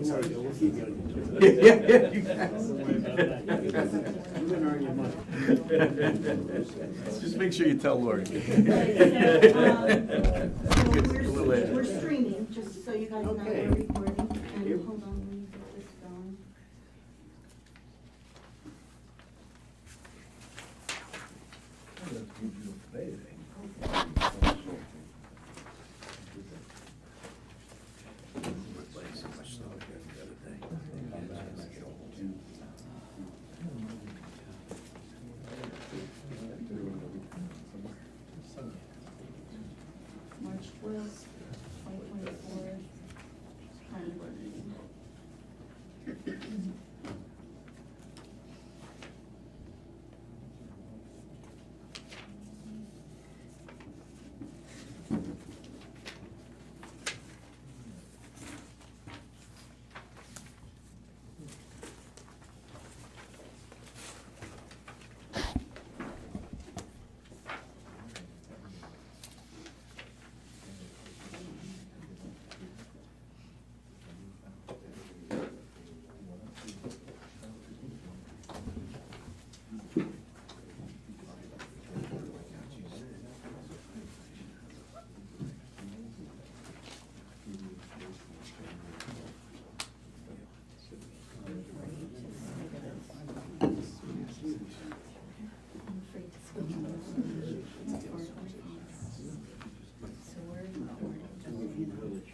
That's how We'll keep you on your Yeah, toes. yeah, you guys. You're gonna earn your money. Just make sure you tell Lori. So Gets a little we're edgy. streaming, just so you guys know Okay. we're recording, Yep. and hold on, let me get this going. March 12th, 2024, planning board meeting. I'm afraid to switch on. So we're recording.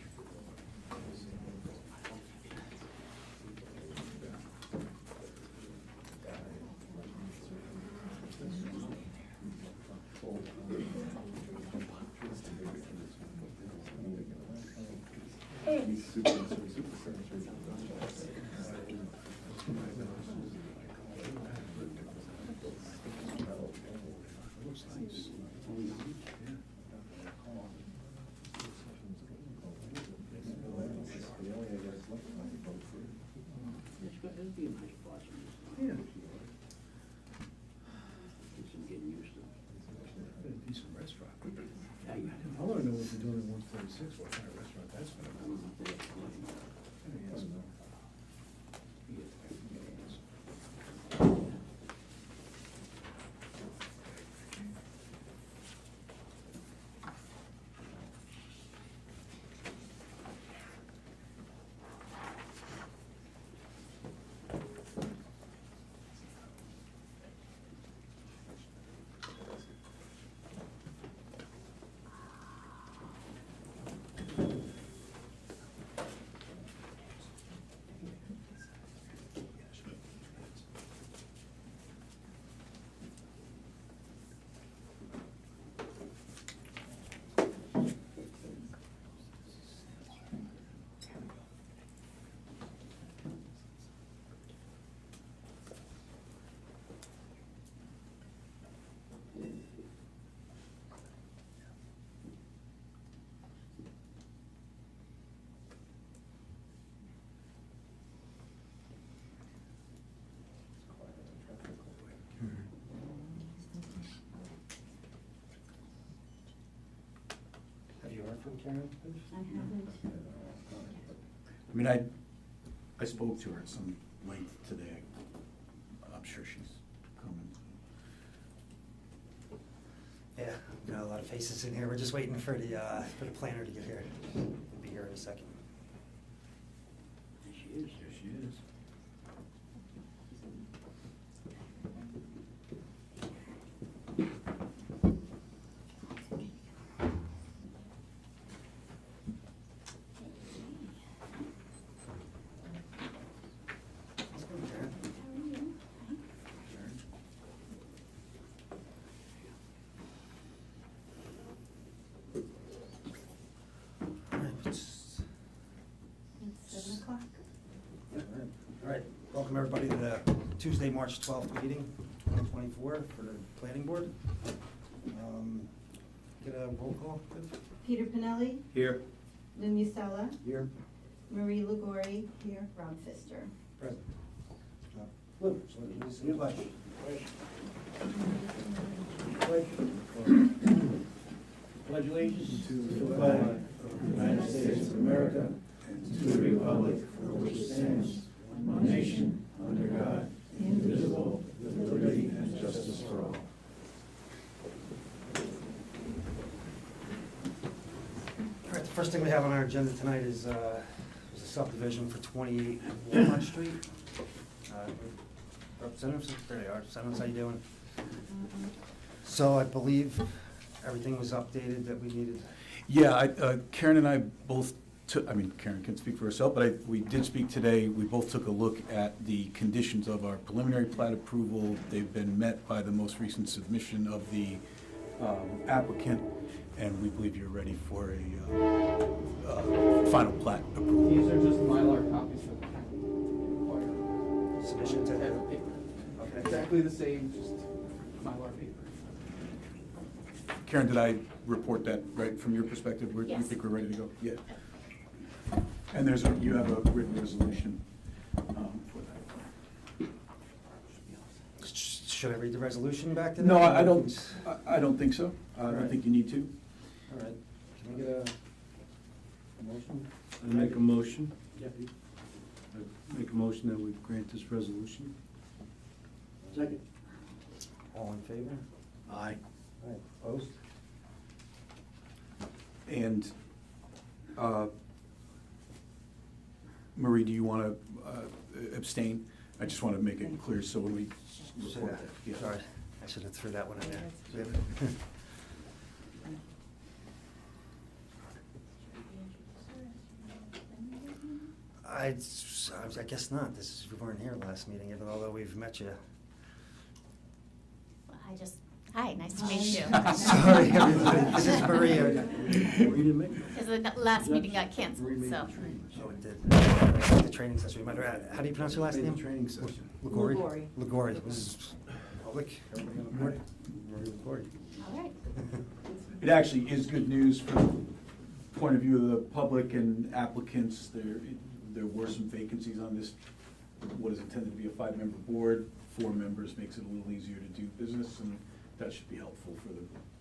Yeah. Decent restaurant. I wanna know what they're doing in 146, what kind of restaurant that's gonna be. Yes. Have you heard from Karen? I haven't. I mean, I spoke to her at some length today. I'm sure she's coming. Yeah, got a lot of faces in here. We're just waiting for the planner to get here. We'll be here in a second. There she is, there she is. Let's go, Karen. How are you? All right, let's- It's 7 o'clock. All right, welcome everybody to the Tuesday, March 12th meeting, 2024 for the planning board. Get a roll call, Viv? Peter Pinelli, Here. Lou Musella, Here. Marie Lagori, here, Rob Pfister. Present. Lou, so you say your pledge. Pledge allegiance to the flag of the United States of America and to the republic for which it first thing we have on our agenda tonight is a subdivision for 28 Walnut Street. Representatives, there they are. Representatives, how you doing? So I believe everything was updated that we needed. Yeah, Karen and I both took, I mean, Karen can speak for herself, but we did speak today. We both took a look at the conditions of our preliminary plat approval. They've been met by the most recent submission of the applicant, and we believe you're ready for a final plat approval. These are just Mylar copies for the county. Submission to Type of paper. Okay. Exactly the same, just Mylar paper. Karen, did I report that right from your perspective? You Yes. think we're ready to go? Yeah. And you have a written resolution for that. Should I read the resolution back to them? No, I don't think so. I don't Alright. think you need to. All right. Can we get a motion? I make a motion. Yeah. I make a motion that we grant this resolution. Second. All in favor? Aye. All right, opposed? And Marie, do you want to abstain? I just want to make it clear, so when we report that. Yeah. Sorry, I should have threw that one in there. I guess not. We weren't here last meeting, even although we've met you. Well, hi, nice to meet you. Sorry, everybody. This is Maria. Because the last meeting got canceled, so. Oh, it did. The training session. We met her at, how do you pronounce your last name? Training session. Liguori? Liguori. Liguori. This is public. Everybody on the board? Maria Liguori. All right. It actually is good news from the point of view of the public and applicants. There were some vacancies on this, what is intended to be a 5-member board. 4 members makes it a little easier to do business, and that should be helpful for the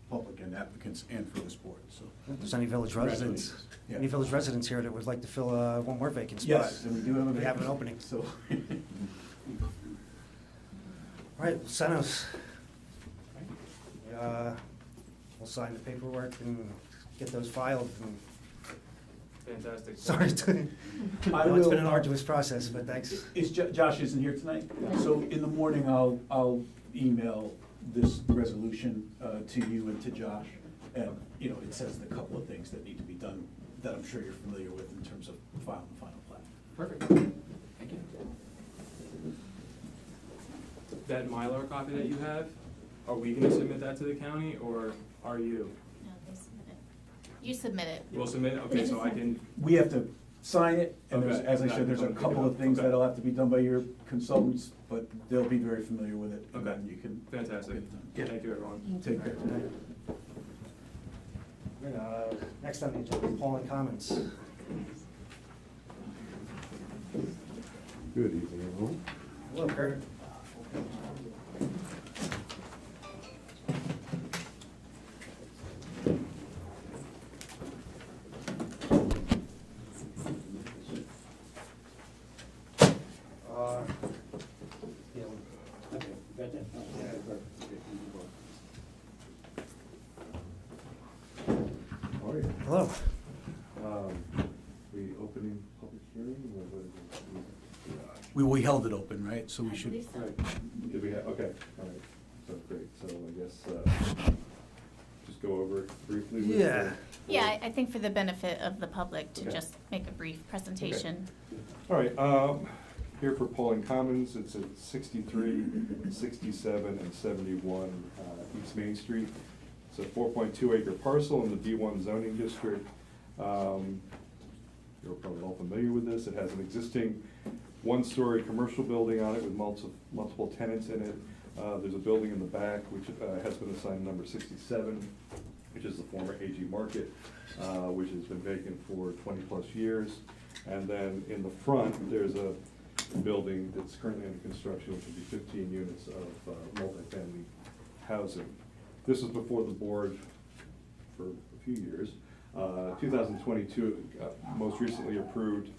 public and applicants and for this board, so. If there's any village residents, Congratulations. Yeah. any village residents here that would like to fill one more vacant spot? Yes, and we do have a We have an vacancy, opening. so. All right, Senos. We'll sign the paperwork and get those filed. And Fantastic. sorry, I know it's been an arduous process, but thanks. Josh isn't here tonight, so in the morning I'll email this resolution to you and to Josh. And, it says the couple of things that need to be done that I'm sure you're familiar with in terms of filing the final plan. Perfect. Thank you. That Mylar copy that you have, are we gonna submit that to the county, or are you? No, they submit it. You submit it. We'll submit it, okay, so I can, We have to sign it, and Okay. as I said, there's a couple of things Okay. that'll have to be done by your consultants, but they'll be very familiar with it, and Okay. then you can. fantastic. Yeah. Thank you, everyone. Take care. Next on the agenda, Pawling Commons. Good evening, everyone. Hello, Kurt. Yeah, Okay, got that? Yeah. How are you? hello. We opening public hearing, or what is it? We held it open, right, so we I should. believe so. Right. Did we have, okay, all right, so great, so I guess, just go over it briefly with. Yeah. Yeah, I think for the benefit of the public to Okay. just make a brief presentation. All right, here for Pawling Commons, it's at 63, 67, and 71 East Main Street. It's a 4.2 acre parcel in the B1 zoning district. You're probably all familiar with this. It has an existing 1-story commercial building on it with multiple tenants in it. There's a building in the back which has been assigned number 67, which is the former AG Market, which has been vacant for 20-plus years. And then in the front, there's a building that's currently under construction, which would be 15 units of multifamily housing. This was before the board for a few years. 2022, most recently approved.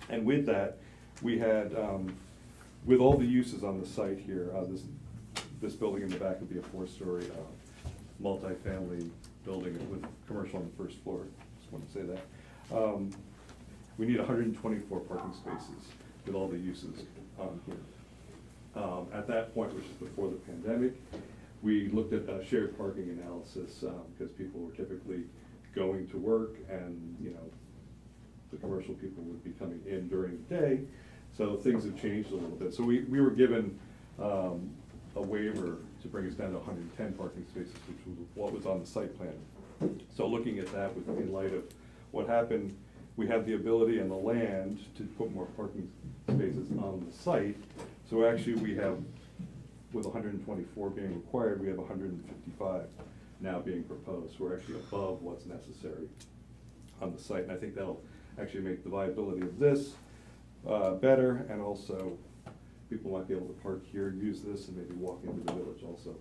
And with that, we had, with all the uses on the site here, this building in the back would be a 4-story multifamily building with commercial on the first floor. just want to say that. We need 124 parking spaces with all the uses on here. At that point, which is before the pandemic, we looked at a shared parking analysis, because people were typically going to work and, you know, the commercial people would be coming in during the day, so things have changed a little bit. So we were given a waiver to bring us down to 110 parking spaces, which was what was on the site plan. So looking at that in light of what happened, we have the ability and the land to put more parking spaces on the site. So actually we have, with 124 being required, we have 155 now being proposed. So we're actually above what's necessary on the site. And I think that'll actually make the viability of this better, and also people might be able to park here and use this and maybe walk into the village also,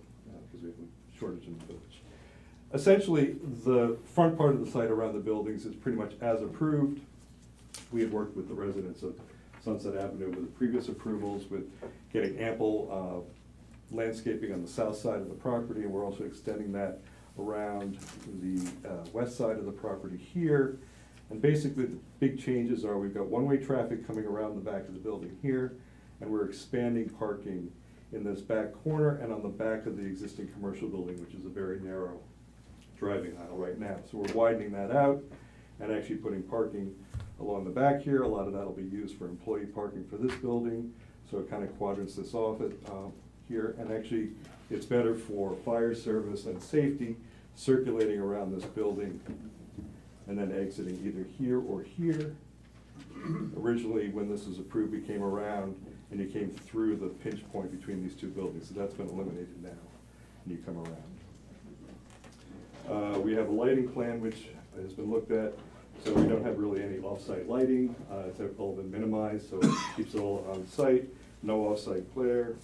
because we have a shortage in the village. Essentially, the front part of the site around the buildings is pretty much as approved. We had worked with the residents of Sunset Avenue with the previous approvals, with getting ample landscaping on the south side of the property, and we're also extending that around the west side of the property here. And basically, the big changes are we've got one-way traffic coming around the back of the building here, and we're expanding parking in this back corner and on the back of the existing commercial building, which is a very narrow driving aisle right now. So we're widening that out and actually putting parking along the back here. A lot of that will be used for employee parking for this building, so it kind of quadrants this off at here. And actually, it's better for fire service and safety circulating around this building and then exiting either here or here. Originally, when this was approved, we came around and you came through the pinch point between these two buildings, so that's been eliminated now, and you come around. We have a lighting plan which has been looked at, so we don't have really any off-site lighting. It's all been minimized, so it keeps it all on site, no off-site glare.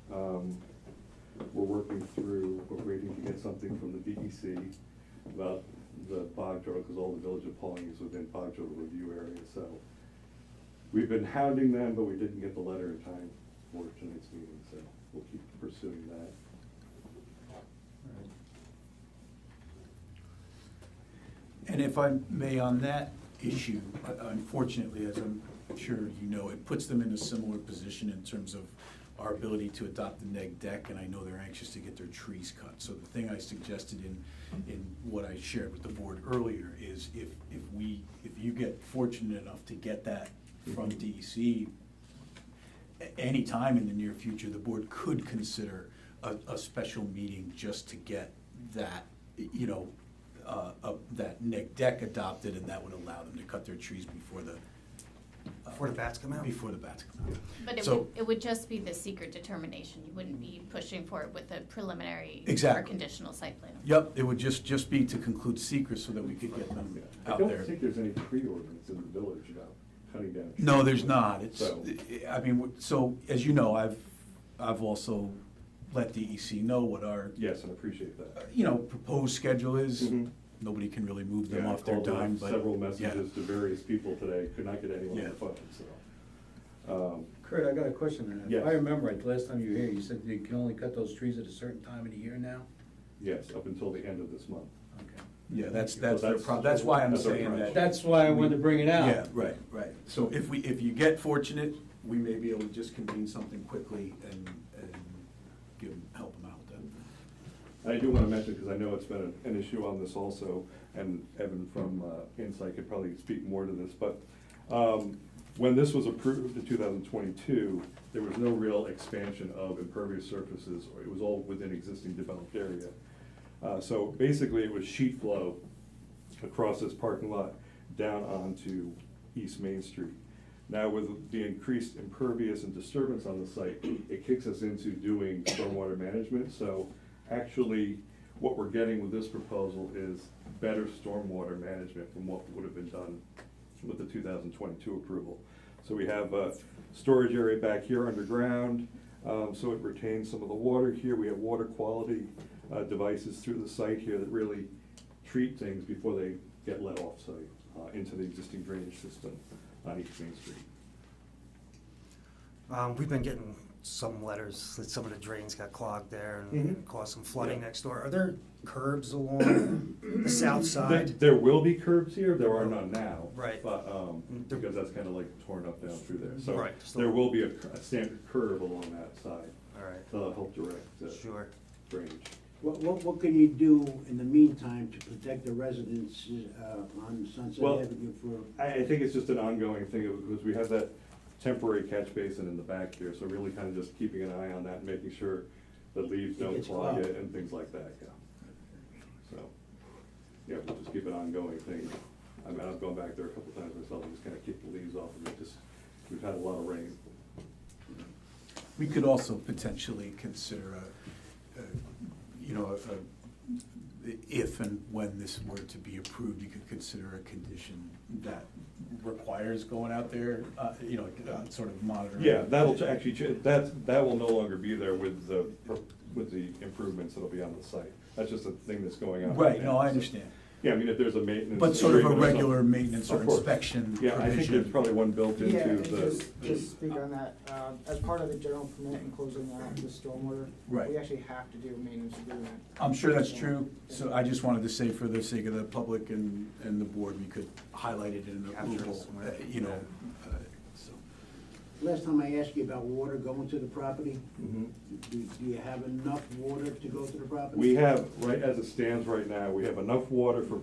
We're working through, we're waiting to get something from the DEC about the bog draw, because all the village of Pawling is within bog draw review area, so we've been hounding them, but we didn't get the letter in time for tonight's meeting, so we'll keep pursuing that. And if I may, on that issue, unfortunately, as I'm sure you know, it puts them in a similar position in terms of our ability to adopt the neg deck, and I know they're anxious to get their trees cut. So the thing I suggested in what I shared with the board earlier is if you get fortunate enough to get that from DEC any time in the near future, the board could consider a special meeting just to get that, you know, that neg deck adopted, and that would allow them to cut their trees before the bats come out? Before the bats come out. But So- it would just be the secret determination. You wouldn't be pushing for it with a preliminary or Exactly. conditional site plan. Yep, it would just be to conclude secret so that we could get them I out don't there. think there's any tree ordinance in the village about cutting down trees. No, there's not. It's, So- I mean, so, as you know, I've also let DEC know what our, Yes, and I appreciate that. you know, proposed schedule is. Mhm. Nobody can really move them Yeah, I off their called dime, out but. several yeah. messages to various people today, could not get anyone on Yeah. the phone, so. Kurt, I got a question on that. Yes. If I remember right, the last time you were here, you said you can only cut those trees at a certain time of the year now? Yes, up until the end of this month. Okay. Yeah, that's So their that's- problem. That's why I'm that's our saying crunch. that. That's why I wanted to bring it out. Yeah, right. So if you get fortunate, we may be able to just convene something quickly and help them out with that. I do want to mention, because I know it's been an issue on this also, and Evan from Insight could probably speak more to this, but when this was approved in 2022, there was no real expansion of impervious surfaces, or it was all within existing developed area. So basically, it was sheet flow across this parking lot down onto East Main Street. Now, with the increased impervious and disturbance on the site, it kicks us into doing stormwater management. So actually, what we're getting with this proposal is better stormwater management from what would have been done with the 2022 approval. So we have a storage area back here underground, so it retains some of the water here. We have water quality devices through the site here that really treat things before they get let off site into the existing drainage system on East Main Street. We've been getting some letters that some of the drains got clogged there Mhm. and caused some flooding Yeah. next door. Are there curbs along the south side? There will be curbs here, there are none now. Right. But, because that's kind of like torn up down through there. So Right. there will be a standard curb along that side. All right, That'll help direct sure. drainage. What can you do in the meantime to protect the residents on Sunset Well, Avenue for? I think it's just an ongoing thing, because we have that temporary catch basin in the back here, so really kind of just keeping an eye on that and making sure that leaves It don't gets clog clogged. it and things like that, yeah. So, yeah, we'll just keep an ongoing thing. I mean, I've gone back there a couple times myself and just kind of keep the leaves off of it, just, we've had a lot of rain. We could also potentially consider if and when this were to be approved, you could consider a condition that requires going out there, sort of monitoring. Yeah, that'll actually, that will no longer be there with the improvements that'll be on the site. That's just a thing that's going on. Right, no, now. I So, understand. Yeah, I mean, if there's a maintenance. But sort of a agreement or regular something- maintenance or Of course. inspection Yeah, I think there's provision. probably one built into Yeah, and the. just speak on that, as part of the general permit and closing out the stormwater, Right. we actually have to do a maintenance agreement. I'm sure that's true, so I just wanted to say for the sake of the public and the board, we could highlight it in the Capture it approval, somewhere. so. Last time I asked you about water going to the property, Mhm. do you have enough water to go to the property? We have, right as it stands right now, we have enough water for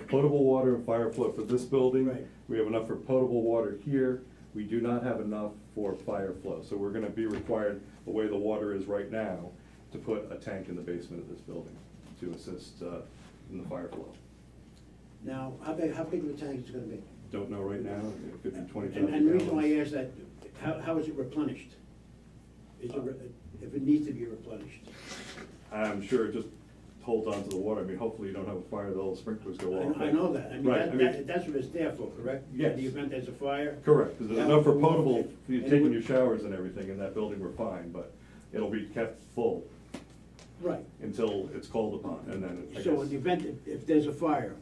potable water and fire flow for this building. Right. We have enough for potable water here. We do not have enough for fire flow. So we're gonna be required, the way the water is right now, to put a tank in the basement of this building to assist in the fire flow. Now, how big of a tank is it gonna be? Don't know right now, it could be 20,000 And the reason why I gallons. ask that, how is it replenished? If it needs to be replenished? I'm sure it just holds on to the water. I mean, hopefully you don't have a fire, the whole sprinklers go off. I know that, I mean, Right, I mean- that's what it's there for, correct? Yes. In the event there's a fire? Correct, because there's That enough for would be- potable, if you're and it taking would- your showers and everything in that building, we're fine, but it'll be kept full Right, until it's called upon, and then I so in the guess. event, if there's a fire,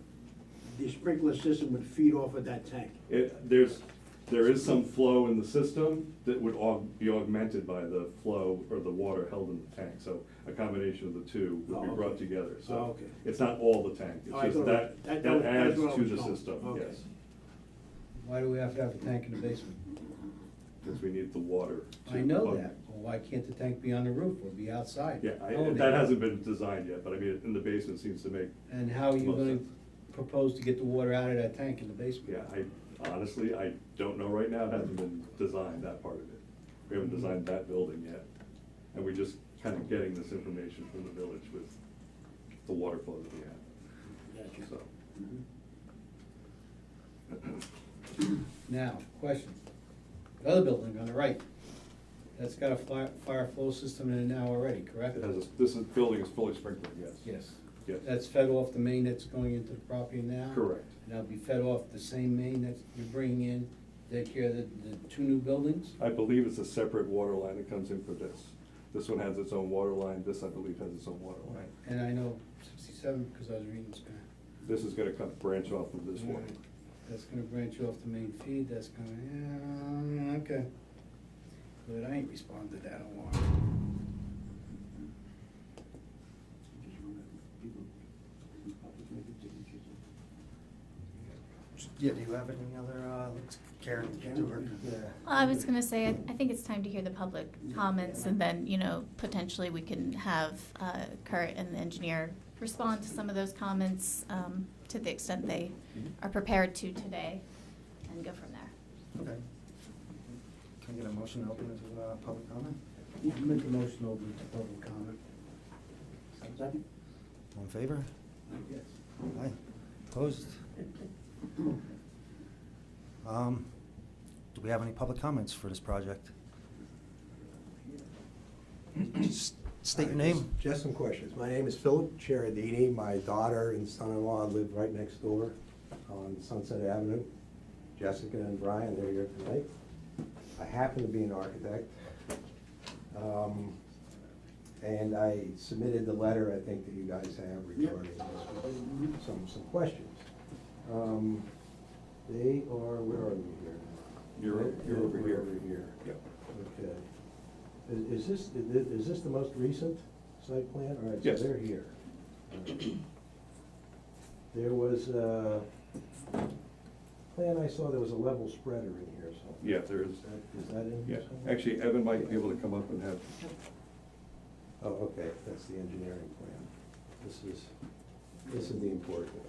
the sprinkler system would feed off of that tank? There is some flow in the system that would be augmented by the flow or the water held in the tank, so a combination of the two would be Oh, brought okay. together, Oh, so. okay. It's not all the tank, Oh, I it's just thought that, that that was- that's adds what I to was the told. system, Okay. yes. Why do we have to have a tank in the basement? Because we need the water. to I know plug- that, well, why can't the tank be on the roof or be outside? Yeah, Oh, that hasn't been designed yet, but I mean, in the basement seems to make. And how are you most gonna sense. propose to get the water out of that tank in the basement? Yeah, honestly, I don't know right now, it hasn't been designed, that part of it. We haven't designed that building yet. And we're just kind of getting this information from the village with the water flow that we have, Gotcha. so. Now, question, the other building on the right, that's got a fire flow system in it now already, correct? It has, building is fully sprinkled, yes. Yes. Yes. That's fed off the main that's going into the property now? Correct. And that'll be fed off the same main that you're bringing in, take care of the two new buildings? I believe it's a separate water line that comes in for this. This one has its own water line, this I believe has its own water line. And I know 67, because I was reading this guy. This is gonna branch off of this one. Alright. That's gonna branch off the main feed, that's gonna, yeah, okay. But I ain't responded to that in a while. Yeah, do you have any other, Karen, do her? Yeah. I was gonna say, I think it's time to hear the public comments, and then, potentially we can have Kurt and the engineer respond to some of those comments to the extent they are prepared to today, and go from there. Okay. Can I get a motion to open it to, public comment? Yeah, make a motion open to public comment. Second? All in favor? Yes. Aye. Opposed? Do we have any public comments for this project? Just state your name. Just some questions. My name is Philip Cheradini. My daughter and son-in-law live right next door on Sunset Avenue. Jessica and Brian, they're here tonight. I happen to be an architect. And I submitted the letter, I think, that you guys have regarding this, some questions. They are, where are we here? You're over here. Over here. Yep. Okay. Is this the most recent site plan? All right, so Yes. they're here. There was a plan I saw, there was a level spreader in here, so. Yeah, there is. Is that in Yeah, here somewhere? actually, Evan might be able to come up and have, Oh, okay, that's the engineering plan. This is the important one.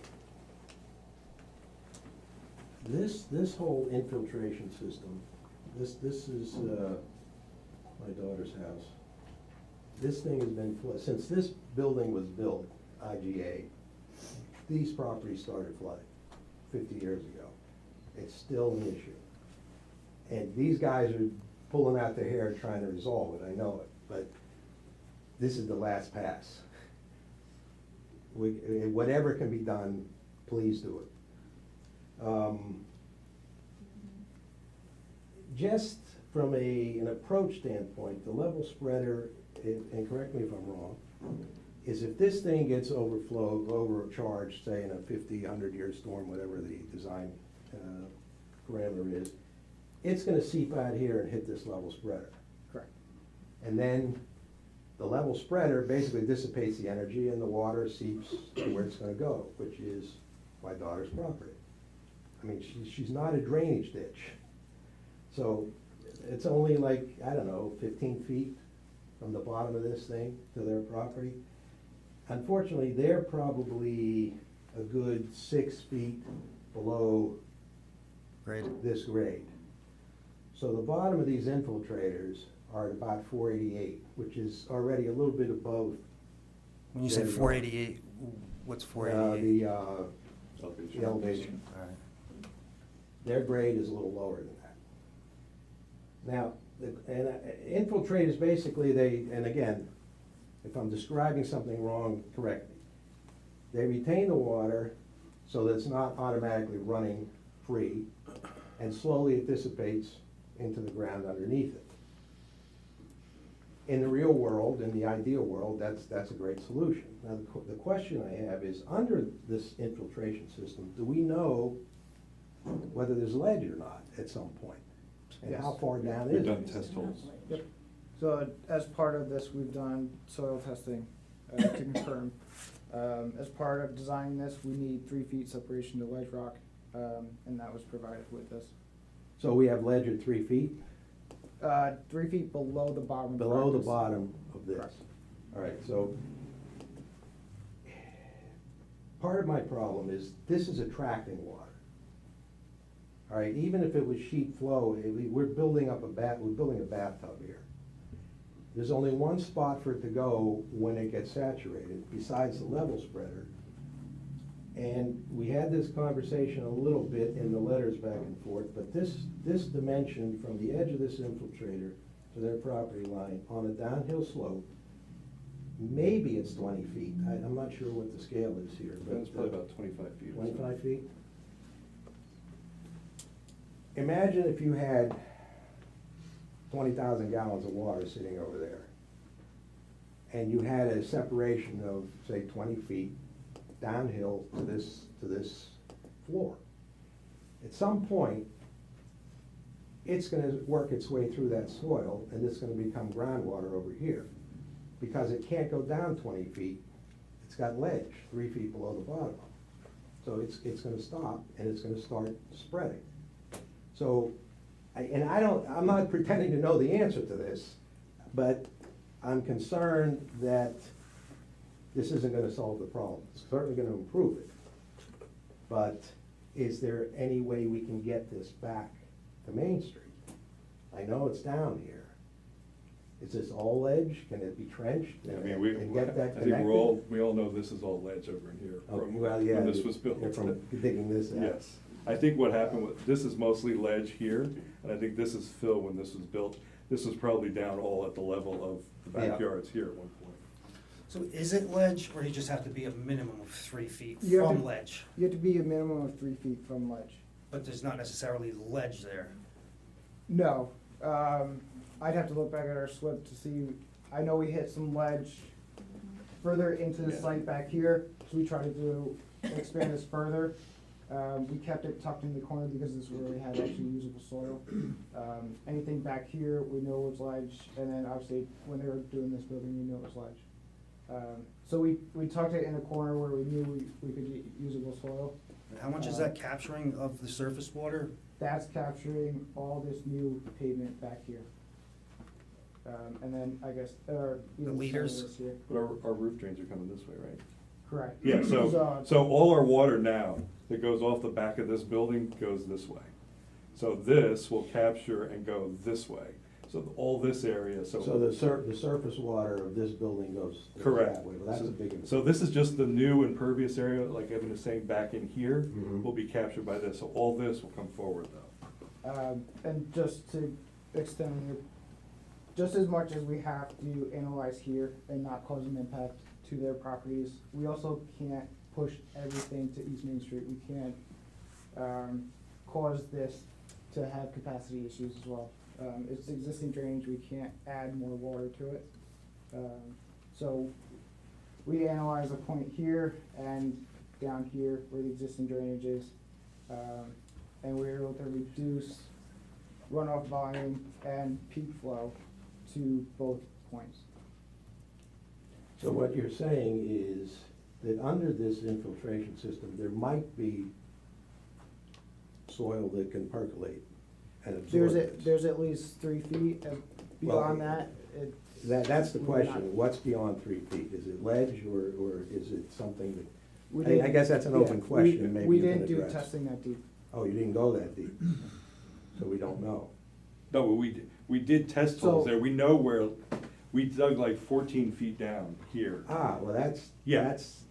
This whole infiltration system, this is my daughter's house. This thing has been, since this building was built, IGA, these properties started flooding 50 years ago. It's still an issue. And these guys are pulling out their hair trying to resolve it, I know it, but this is the last pass. Whatever can be done, please do it. Just from an approach standpoint, the level spreader, and correct me if I'm wrong, is if this thing gets overcharged, say in a 50, 100-year storm, whatever the design parameter is, it's gonna seep out here and hit this level spreader. Correct. And then the level spreader basically dissipates the energy and the water seeps to where it's gonna go, which is my daughter's property. I mean, she's not a drainage ditch. So it's only like, I don't know, 15 feet from the bottom of this thing to their property. Unfortunately, they're probably a good 6 feet below this grade. So the bottom of these infiltrators are at about 488, which is already a little bit above. When you say their- 488, what's 488? elevation. The elevation. All right. Their grade is a little lower than that. Now, infiltrate is basically and again, if I'm describing something wrong, correct me. They retain the water so that it's not automatically running free, and slowly it dissipates into the ground underneath it. In the real world, in the ideal world, that's a great solution. Now, the question I have is, under this infiltration system, do we know whether there's ledge or not at some point? And how Yes. far down We've is done it? test holes. Yep. So as part of this, we've done soil testing to confirm. As part of designing this, we need 3 feet separation to ledge rock, and that was provided with this. So we have ledge at 3 feet? 3 feet below the bottom of the Below the practice. bottom of this. Correct. All right, so part of my problem is this is attracting water. All right, even if it was sheet flow, we're building a bathtub here. There's only one spot for it to go when it gets saturated, besides the level spreader. And we had this conversation a little bit in the letters back and forth, but this dimension from the edge of this infiltrator to their property line on a downhill slope, maybe it's 20 feet. I'm not sure what the scale is here, but. It's probably about 25 feet. or so. 25 feet? Imagine if you had 20,000 gallons of water sitting over there, and you had a separation of, say, 20 feet downhill to this floor. At some point, it's gonna work its way through that soil, and it's gonna become groundwater over here, because it can't go down 20 feet. It's got ledge 3 feet below the bottom. So it's gonna stop, and it's gonna start spreading. So, I'm not pretending to know the answer to this, but I'm concerned that this isn't gonna solve the problem. It's certainly gonna improve it. But is there any way we can get this back to Main Street? I know it's down here. Is this all ledge? Can it be trenched Yeah, I and mean, and get that I connected? think we all know this is all ledge over in here. Oh, from well, yeah, When this was built. you're from digging this out. Yes. I think what happened was, this is mostly ledge here, and I think this is fill when this was built. This was probably down all at the level of the Yeah. backyards here at one point. So is it ledge, or you just have to be a minimum of 3 feet You have from to- ledge? You have to be a minimum of 3 feet from ledge. But there's not necessarily ledge there. No, I'd have to look back at our slip to see, I know we hit some ledge further into the Yeah. site back here, so we tried to expand this further. We kept it tucked in the corner because this is where we had actually usable soil. Anything back here, we know was ledge, and then obviously, when they were doing this building, we knew it was ledge. So we tucked it in a corner where we knew we could get usable soil. How much is that capturing of the surface water? That's capturing all this new pavement back here. And then, I guess, even some of leaders? this here. But our roof drains are coming this way, right? Correct. Yeah, These, so all our water now that goes off the back of this building goes this way. So this will capture and go this way. So all this area, So the surface water of this building goes correct. that way. Well, that's a big. So this is just the new impervious area, like Evan is saying, back in here, Mhm. will be captured by this. So all this will come forward though. And just to extend it, just as much as we have to analyze here and not cause an impact to their properties, we also can't push everything to East Main Street. We can't cause this to have capacity issues as well. It's existing drainage, we can't add more water to it. So we analyze a point here and down here where the existing drainage is. And we were able to reduce runoff volume and peak flow to both points. So what you're saying is that under this infiltration system, there might be soil that can percolate and absorb this. There's at least 3 feet. Beyond Well, that, it. That's the we're not- question. What's beyond 3 feet? Is it ledge or is it something we I didn't- guess that's an open yeah, question, maybe we you can didn't do address. testing that deep. Oh, you didn't go that deep, so we don't know. No, but we did test holes So- there. We know where, we dug like 14 feet down here. Ah, well, Yeah. that's,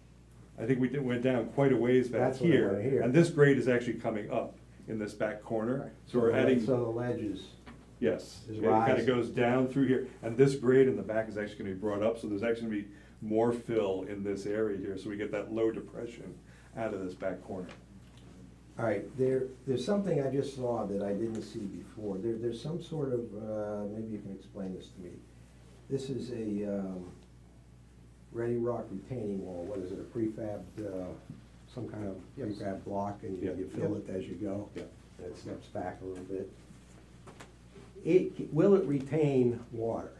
I think went down quite a ways back That's what I wanna here. hear. And this grade is actually coming up in this back corner. Right. So we're adding, So the ledge is, yes, is it kind rise. of goes down through here. And this grade in the back is actually gonna be brought up, so there's actually gonna be more fill in this area here. So we get that low depression out of this back corner. all right, there's something I just saw that I didn't see before. There's some sort of, maybe you can explain this to me. This is a ready rock retaining wall. What is it, a prefabbed, some kind of Yes. prefab block, and Yeah. you fill it as you go? Yeah. And it steps back a little bit. Will it retain water?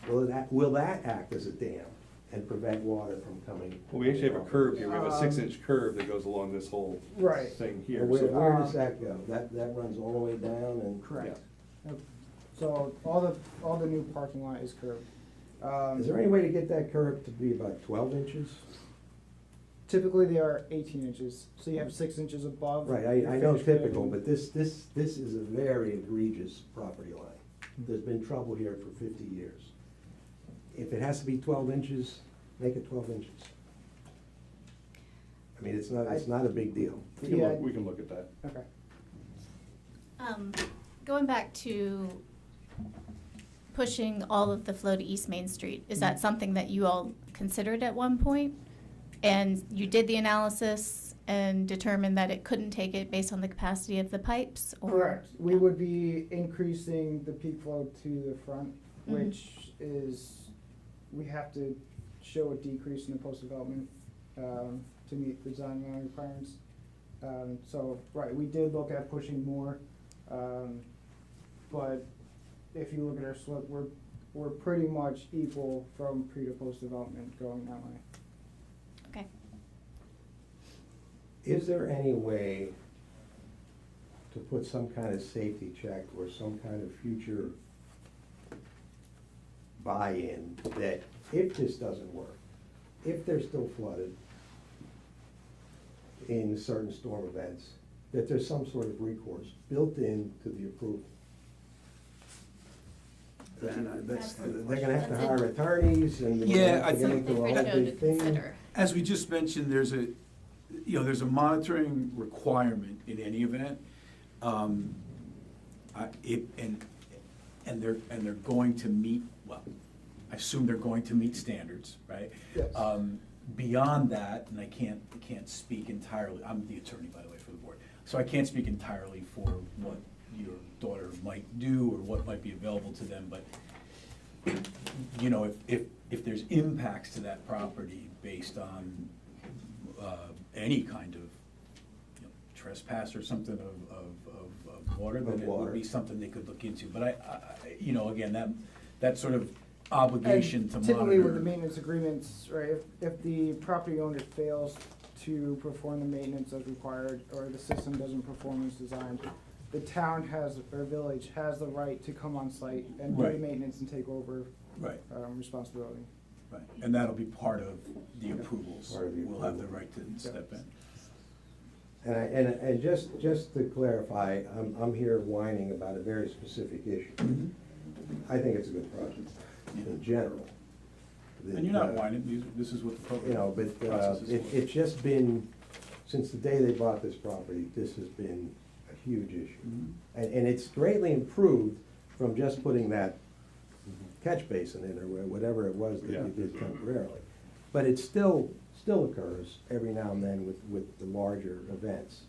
Will that act as a dam and prevent water from coming? Well, we actually have a off? curve here. We have a 6-inch curve that goes along this whole Right. thing Well, here. Where, So where does that go? That runs all the way down and? Correct. Yep. So all the new parking lot is curved. Is there any way to get that curve to be about 12 inches? Typically, they are 18 inches, so you have 6 inches above. Right, your I know finished typical, building. but this is a very egregious property line. There's been trouble here for 50 years. If it has to be 12 inches, make it 12 inches. I mean, it's not a big deal. we can look at that. Okay. Going back to pushing all of the flow to East Main Street, is that something that you all considered at one point? And you did the analysis and determined that it couldn't take it based on the capacity of the pipes? Or Correct. We would be increasing the peak flow to the front, Mhm. which is, we have to show a decrease in the post-development to meet the design requirements. So, right, we did look at pushing more, but if you look at our slope, we're pretty much equal from pre to post-development going that way. Okay. Is there any way to put some kind of safety check or some kind of future buy-in that if this doesn't work, if they're still flooded in certain storm events, that there's some sort of recourse built into the approval? They're gonna have to hire attorneys and they're Yeah, gonna I have to get think- into a whole big thing. As we just mentioned, there's a monitoring requirement in any event. And they're going to meet, well, I assume they're going to meet standards, right? Yes. Beyond that, and I can't speak entirely, I'm the attorney, by the way, for the board, so I can't speak entirely for what your daughter might do or what might be available to them, but, you know, if there's impacts to that property based on any kind of, you know, trespass or something of water, then Of it would water. be something they could look into. But you know, again, that sort of obligation to And monitor. typically with the maintenance agreements, right, if the property owner fails to perform the maintenance as required, or the system doesn't perform as designed, the town has, or village has the right to come on site and do the Right. maintenance and take over, Right, responsibility. right. And that'll be part of the approvals. Part of the We'll have the approval. right to step in. And just to clarify, I'm here whining about a very specific issue. I think it's a good project in general. And you're not whining, this is what the program. You know, but process is for. it's just been, since the day they bought this property, this has been a huge issue. Mhm. And it's greatly improved from just putting that catch basin in, or whatever it was that Yeah. you did temporarily. But it still occurs every now and then with the larger events.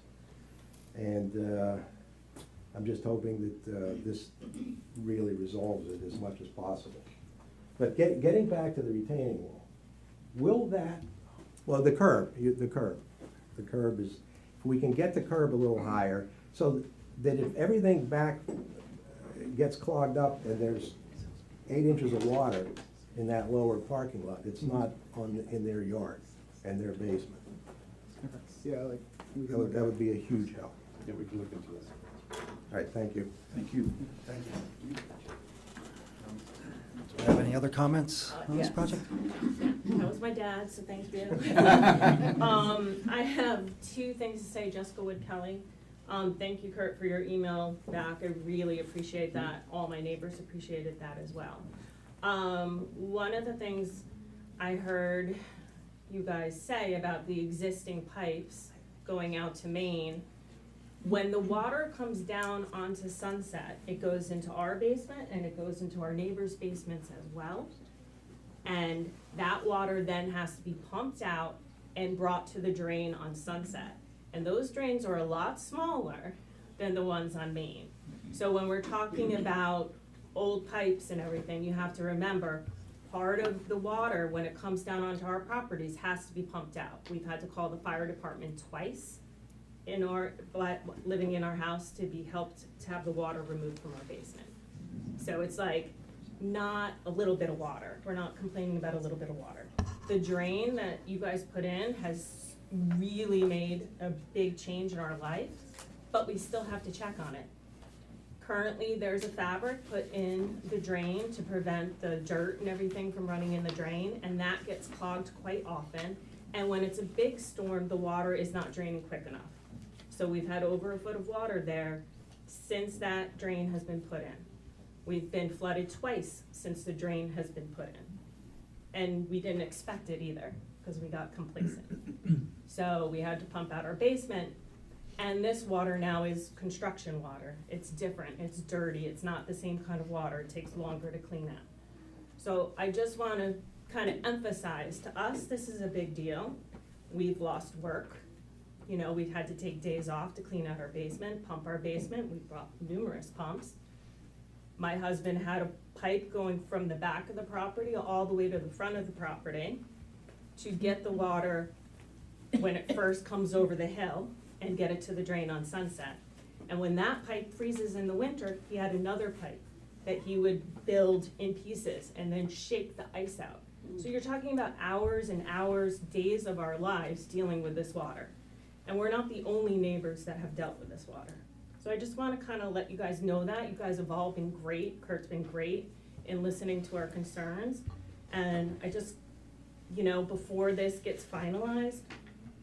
And I'm just hoping that this really resolves it as much as possible. But getting back to the retaining wall, will that, well, the curb is, if we can get the curb a little higher, so that if everything back gets clogged up and there's 8 inches of water in that lower parking lot, it's not in their yard and their basement. Okay. Yeah, like, we That can look would, at that would be a huge help. Yeah, we can look into that. All right, thank you. Thank you. Thank you. Do we have any other comments on this yes. project? That was my dad, so thank you. I have 2 things to say, Jessica Wood Kelly. Thank you, Kurt, for your email back. I really appreciate that. All my neighbors appreciated that as well. One of the things I heard you guys say about the existing pipes going out to Maine, when the water comes down onto Sunset, it goes into our basement and it goes into our neighbors' basements as well. And that water then has to be pumped out and brought to the drain on Sunset. And those drains are a lot smaller than the ones on Main. So when we're talking about old pipes and everything, you have to remember, part of the water, when it comes down onto our properties, has to be pumped out. We've had to call the fire department twice living in our house to be helped to have the water removed from our basement. So it's like, not a little bit of water. We're not complaining about a little bit of water. The drain that you guys put in has really made a big change in our life, but we still have to check on it. Currently, there's a fabric put in the drain to prevent the dirt and everything from running in the drain, and that gets clogged quite often. And when it's a big storm, the water is not draining quick enough. So we've had over a foot of water there since that drain has been put in. We've been flooded twice since the drain has been put in. And we didn't expect it either, because we got complacent. So we had to pump out our basement, and this water now is construction water. It's different, it's dirty, it's not the same kind of water, it takes longer to clean out. So I just wanna kind of emphasize, to us, this is a big deal. We've lost work. You know, we've had to take days off to clean out our basement, pump our basement. We've brought numerous pumps. My husband had a pipe going from the back of the property all the way to the front of the property to get the water when it first comes over the hill and get it to the drain on Sunset. And when that pipe freezes in the winter, he had another pipe that he would build in pieces and then shake the ice out. So you're talking about hours and hours, days of our lives dealing with this water. And we're not the only neighbors that have dealt with this water. So I just wanna kinda let you guys know that. You guys have all been great. Kurt's been great in listening to our concerns. And I just, you know, before this gets finalized,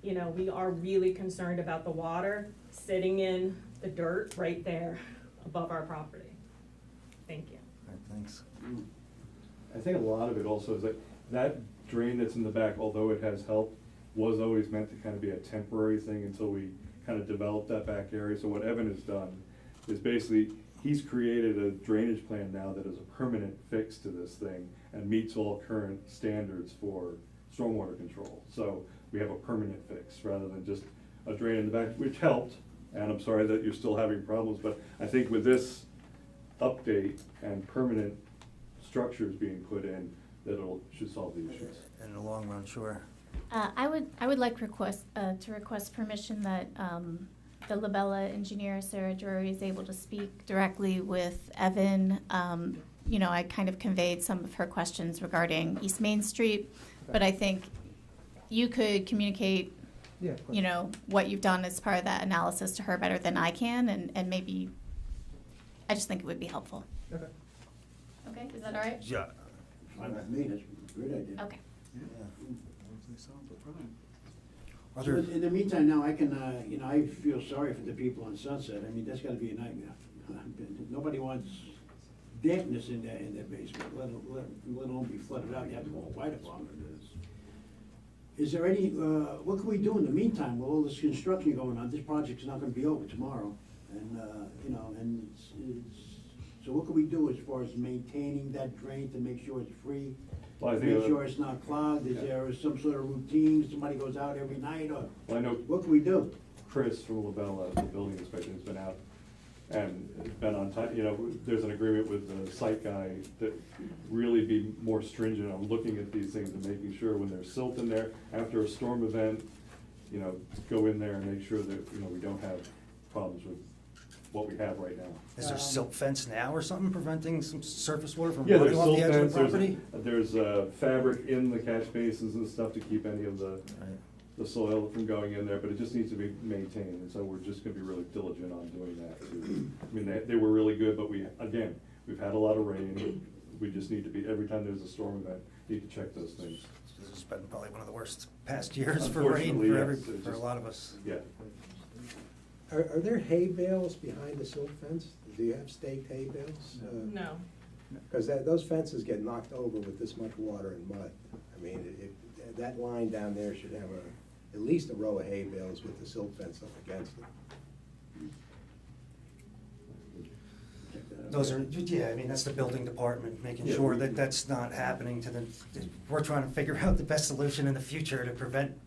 you know, we are really concerned about the water sitting in the dirt right there above our property. Thank you. All right, thanks. I think a lot of it also is that drain that's in the back, although it has helped, was always meant to kind of be a temporary thing until we kind of developed that back area. So what Evan has done is basically, he's created a drainage plan now that is a permanent fix to this thing and meets all current standards for stormwater control. So we have a permanent fix rather than just a drain in the back, which helped. And I'm sorry that you're still having problems, but I think with this update and permanent structures being put in, that should solve the issues. In the long run, sure. I would like to request permission that the Labella engineer, Sarah Drury, is able to speak directly with Evan. You know, I kind of conveyed some of her questions regarding East Main Street, but I think you could communicate, Yeah, of course. you know, what you've done as part of that analysis to her better than I can, and maybe, I just think it would be helpful. Okay. Okay, is that all right? Yeah. Fine with me, that's a great idea. Okay. Are So there, in the meantime, now I can, you know, I feel sorry for the people on Sunset. I mean, that's gotta be a nightmare. Nobody wants dampness in their basement, let alone be flooded out. You have to call the fire department. Is there any, what can we do in the meantime with all this construction going on? This project's not gonna be over tomorrow. And, you know, and so what can we do as far as maintaining that drain to make sure it's free? Well, I think, Make sure it's not clogged? Is there some sort of routine? Somebody goes out every night, or well, I know what can we do? Chris from Labella, the building inspector, has been out and been on time, you know, there's an agreement with the site guy that really be more stringent on looking at these things and making sure when there's silt in there, after a storm event, you know, go in there and make sure that, you know, we don't have problems with what we have right now. is there silt fence now or something preventing some surface water from Yeah, running there's off silt the edge of fence, the property? there's fabric in the catch basins and stuff to keep any of the Right. soil from going in there, but it just needs to be maintained, and so we're just gonna be really diligent on doing that too. I mean, they were really good, but we've had a lot of rain, we just need to be, every time there's a storm event, need to check those things. This has been probably one of the worst past years for rain Unfortunately, for yes, it for a just- lot of us. Yeah, Are there hay bales behind the silt fence? Do you have staked hay bales? No. Because those fences get knocked over with this much water and mud. I mean, that line down there should have at least a row of hay bales with the silt fence up against it. Those are, yeah, I mean, that's the building department, making Yeah, sure we- that that's not happening to the, we're trying to figure out the best solution in the future to prevent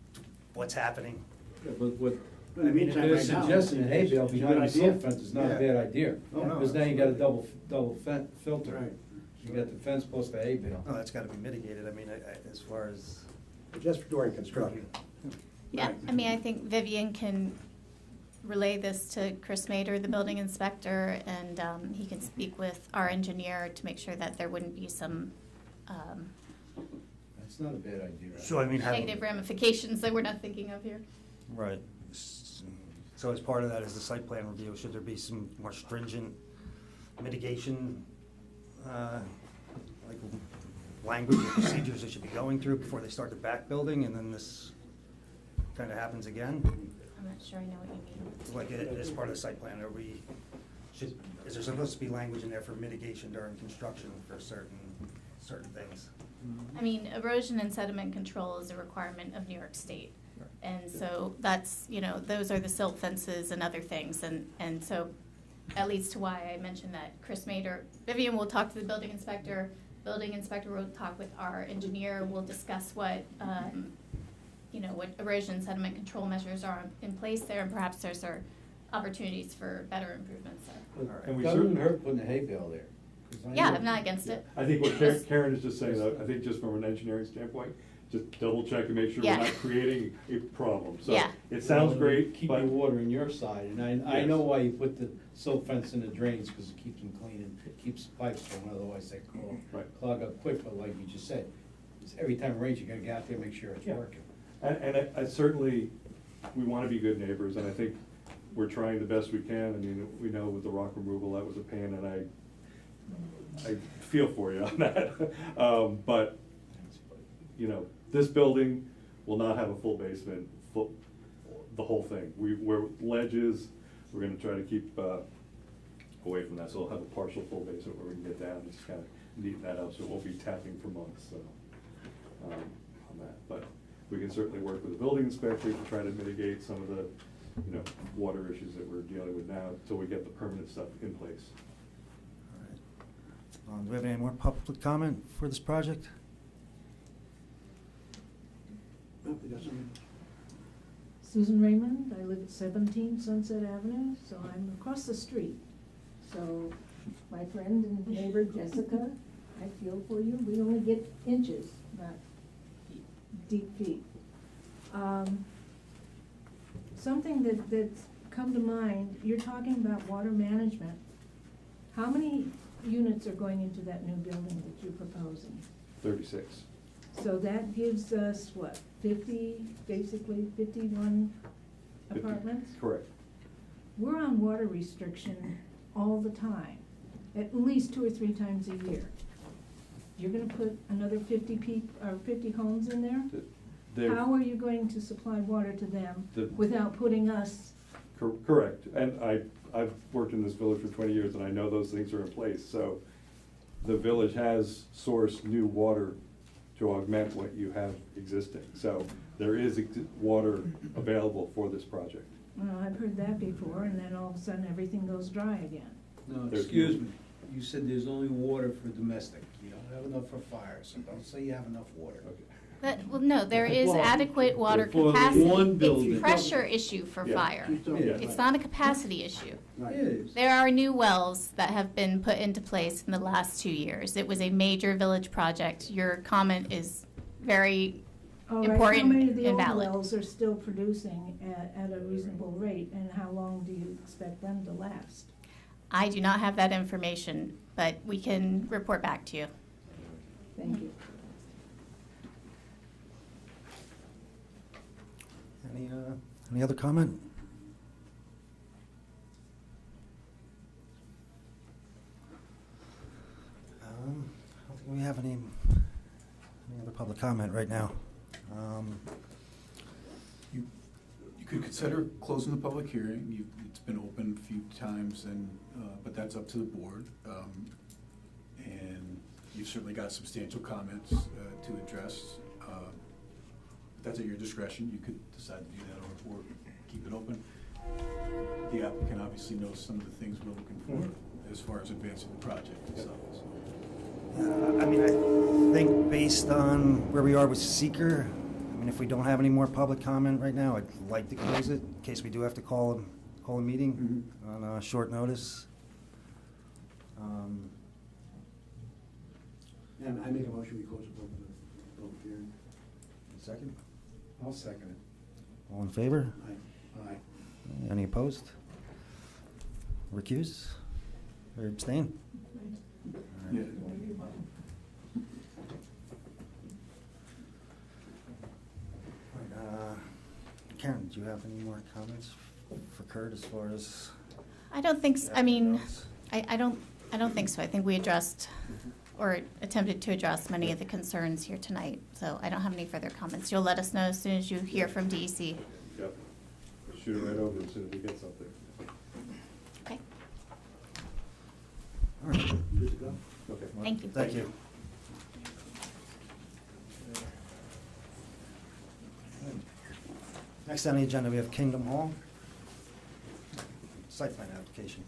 what's happening. Yeah, but what, In the I mean, if meantime, they're right now, suggesting a hay bale it's a behind good the silt idea. fence is not a Yeah. bad idea. Oh, no, Because now you got a double filter. Right. You got the fence plus the hay bale. No, that's gotta be mitigated, I mean, as far as. But just during construction. Yeah, Right. I mean, I think Vivian can relay this to Chris Mader, the building inspector, and he can speak with our engineer to make sure that there wouldn't be some That's not a bad idea. So I mean, negative ramifications that we're not thinking of here. Right. So as part of that is the site plan review, should there be some more stringent mitigation, like language or procedures they should be going through before they start the back building, and then this kind of happens again? I'm not sure I know what you mean. Like, as part of the site plan, is there supposed to be language in there for mitigation during construction for certain things? I mean, erosion and sediment control is a requirement of New York State. And so that's, you know, those are the silt fences and other things. And so that leads to why I mentioned that Chris Mader, Vivian will talk to the building inspector will talk with our engineer, we'll discuss what, you know, what erosion and sediment control measures are in place there, and perhaps there's opportunities for better improvements there. And we Doesn't certainly- hurt putting a hay bale there. 'Cause I Yeah, know- I'm not against it. I think what Karen is just saying, though, I think just from an engineering standpoint, just double check and make sure we're Yeah. not creating a problem. So Yeah. it sounds great, Keep but your water in your side, and I Yes. know why you put the silt fence in the drains, because it keeps them clean and it keeps the pipes going, otherwise they Right. clog up quick, but like you just said, every time it rains, you gotta get out there and make sure it's Yeah. working. And I certainly, we want to be good neighbors, and I think we're trying the best we can. I mean, we know with the rock removal, that was a pain, and I feel for you on that. But, you know, this building will not have a full basement, the whole thing. Where ledge is, we're gonna try to keep away from that, so we'll have a partial full basement where we can get down and just kind of neaten that up, so it won't be tapping for months, so, on that. But we can certainly work with the building inspector to try to mitigate some of the, you know, water issues that we're dealing with now until we get the permanent stuff in place. Do we have any more public comment for this project? Oh, we got some- Susan Raymond, I live at 17 Sunset Avenue, so I'm across the street. So my friend and neighbor Jessica, I feel for you, we only get inches, not deep feet. Something that's come to mind, you're talking about water management. How many units are going into that new building that you're proposing? 36. So that gives us, what, 50, basically 51 apartments? Correct. We're on water restriction all the time, at least 2 or 3 times a year. You're gonna put another 50 homes in there? They're- How are you going to supply water to them The- without putting us? Correct, and I've worked in this village for 20 years, and I know those things are in place, so the village has sourced new water to augment what you have existing, so there is water available for this project. Well, I've heard that before, and then all of a sudden, everything goes dry again. No, There's- excuse me, you said there's only water for domestic, you don't have enough for fire, so don't say you have enough water. Okay. Well, no, there is Well, adequate water for the capacity. one It's building. a pressure issue for Yeah. fire. She's talking Yeah. about- It's not a capacity issue. Right. It is. There are new wells that have been put into place in the last 2 years. It was a major village project. Your comment is very All right, important how many of the and old valid. wells are still producing at a reasonable rate, and how long do you expect them to last? I do not have that information, but we can report back to you. Thank you. Any other comment? I don't think we have any other public comment right now. You could consider closing the public hearing. It's been open a few times, but that's up to the board. And you've certainly got substantial comments to address. That's at your discretion. You could decide to do that or keep it open. The applicant obviously knows some of the things we're looking for as far as advancing the project itself. So. I mean, I think based on where we are with seeker, I mean, if we don't have any more public comment right now, I'd like to close it in case we do have to call a meeting on short notice. And I make a motion, we close the public hearing. Second? I'll second it. All in favor? Aye. Aye. Any opposed? Recuse? Or abstain? Yeah. Karen, do you have any more comments for Kurt as far as? I don't think, I mean, I don't think so. I think we addressed or attempted to address many of the concerns here tonight, so I don't have any further comments. You'll let us know as soon as you hear from DEC. Yep. Shoot it right over as soon as we get something. Okay, All right. Good to go? Okay. thank you. Thank you. Next on the agenda, we have Kingdom Hall. Site plan application.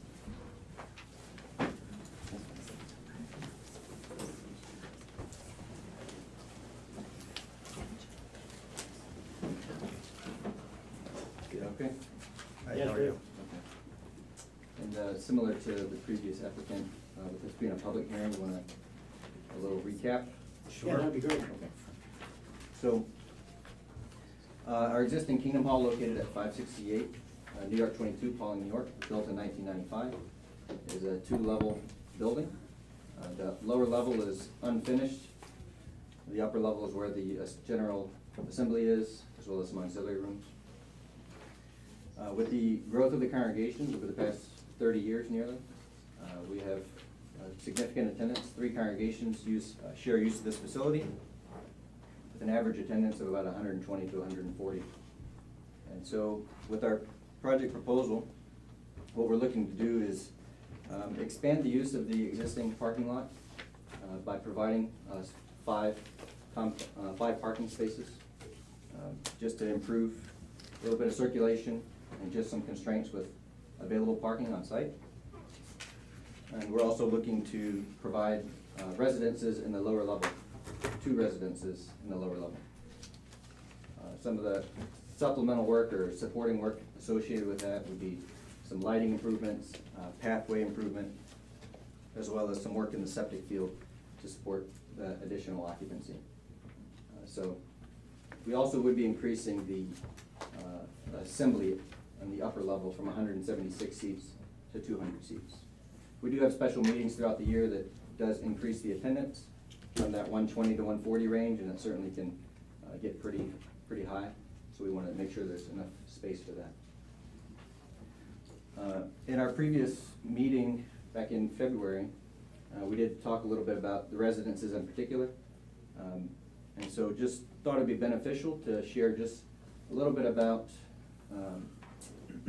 Okay. Hi, how are you? And similar to the previous applicant, with this being a public hearing, we want a little recap. Yeah, that'd be great. Okay. So, our existing Kingdom Hall located at 568 New York 22, Pawling, New York, built in 1995, is a 2-level building. The lower level is unfinished. The upper level is where the general assembly is, as well as some auxiliary rooms. With the growth of the congregations over the past 30 years nearly, we have significant attendance. 3 congregations share use of this facility, with an average attendance of about 120 to 140. And so with our project proposal, what we're looking to do is expand the use of the existing parking lot by providing 5 parking spaces, just to improve a little bit of circulation and just some constraints with available parking on site. And we're also looking to provide residences in the lower level, 2 residences in the lower level. Some of the supplemental work or supporting work associated with that would be some lighting improvements, pathway improvement, as well as some work in the septic field to support the additional occupancy. So we also would be increasing the assembly on the upper level from 176 seats to 200 seats. We do have special meetings throughout the year that does increase the attendance from that 120 to 140 range, and it certainly can get pretty high. So we want to make sure there's enough space for that. In our previous meeting back in February, we did talk a little bit about the residences in particular. And so just thought it'd be beneficial to share just a little bit about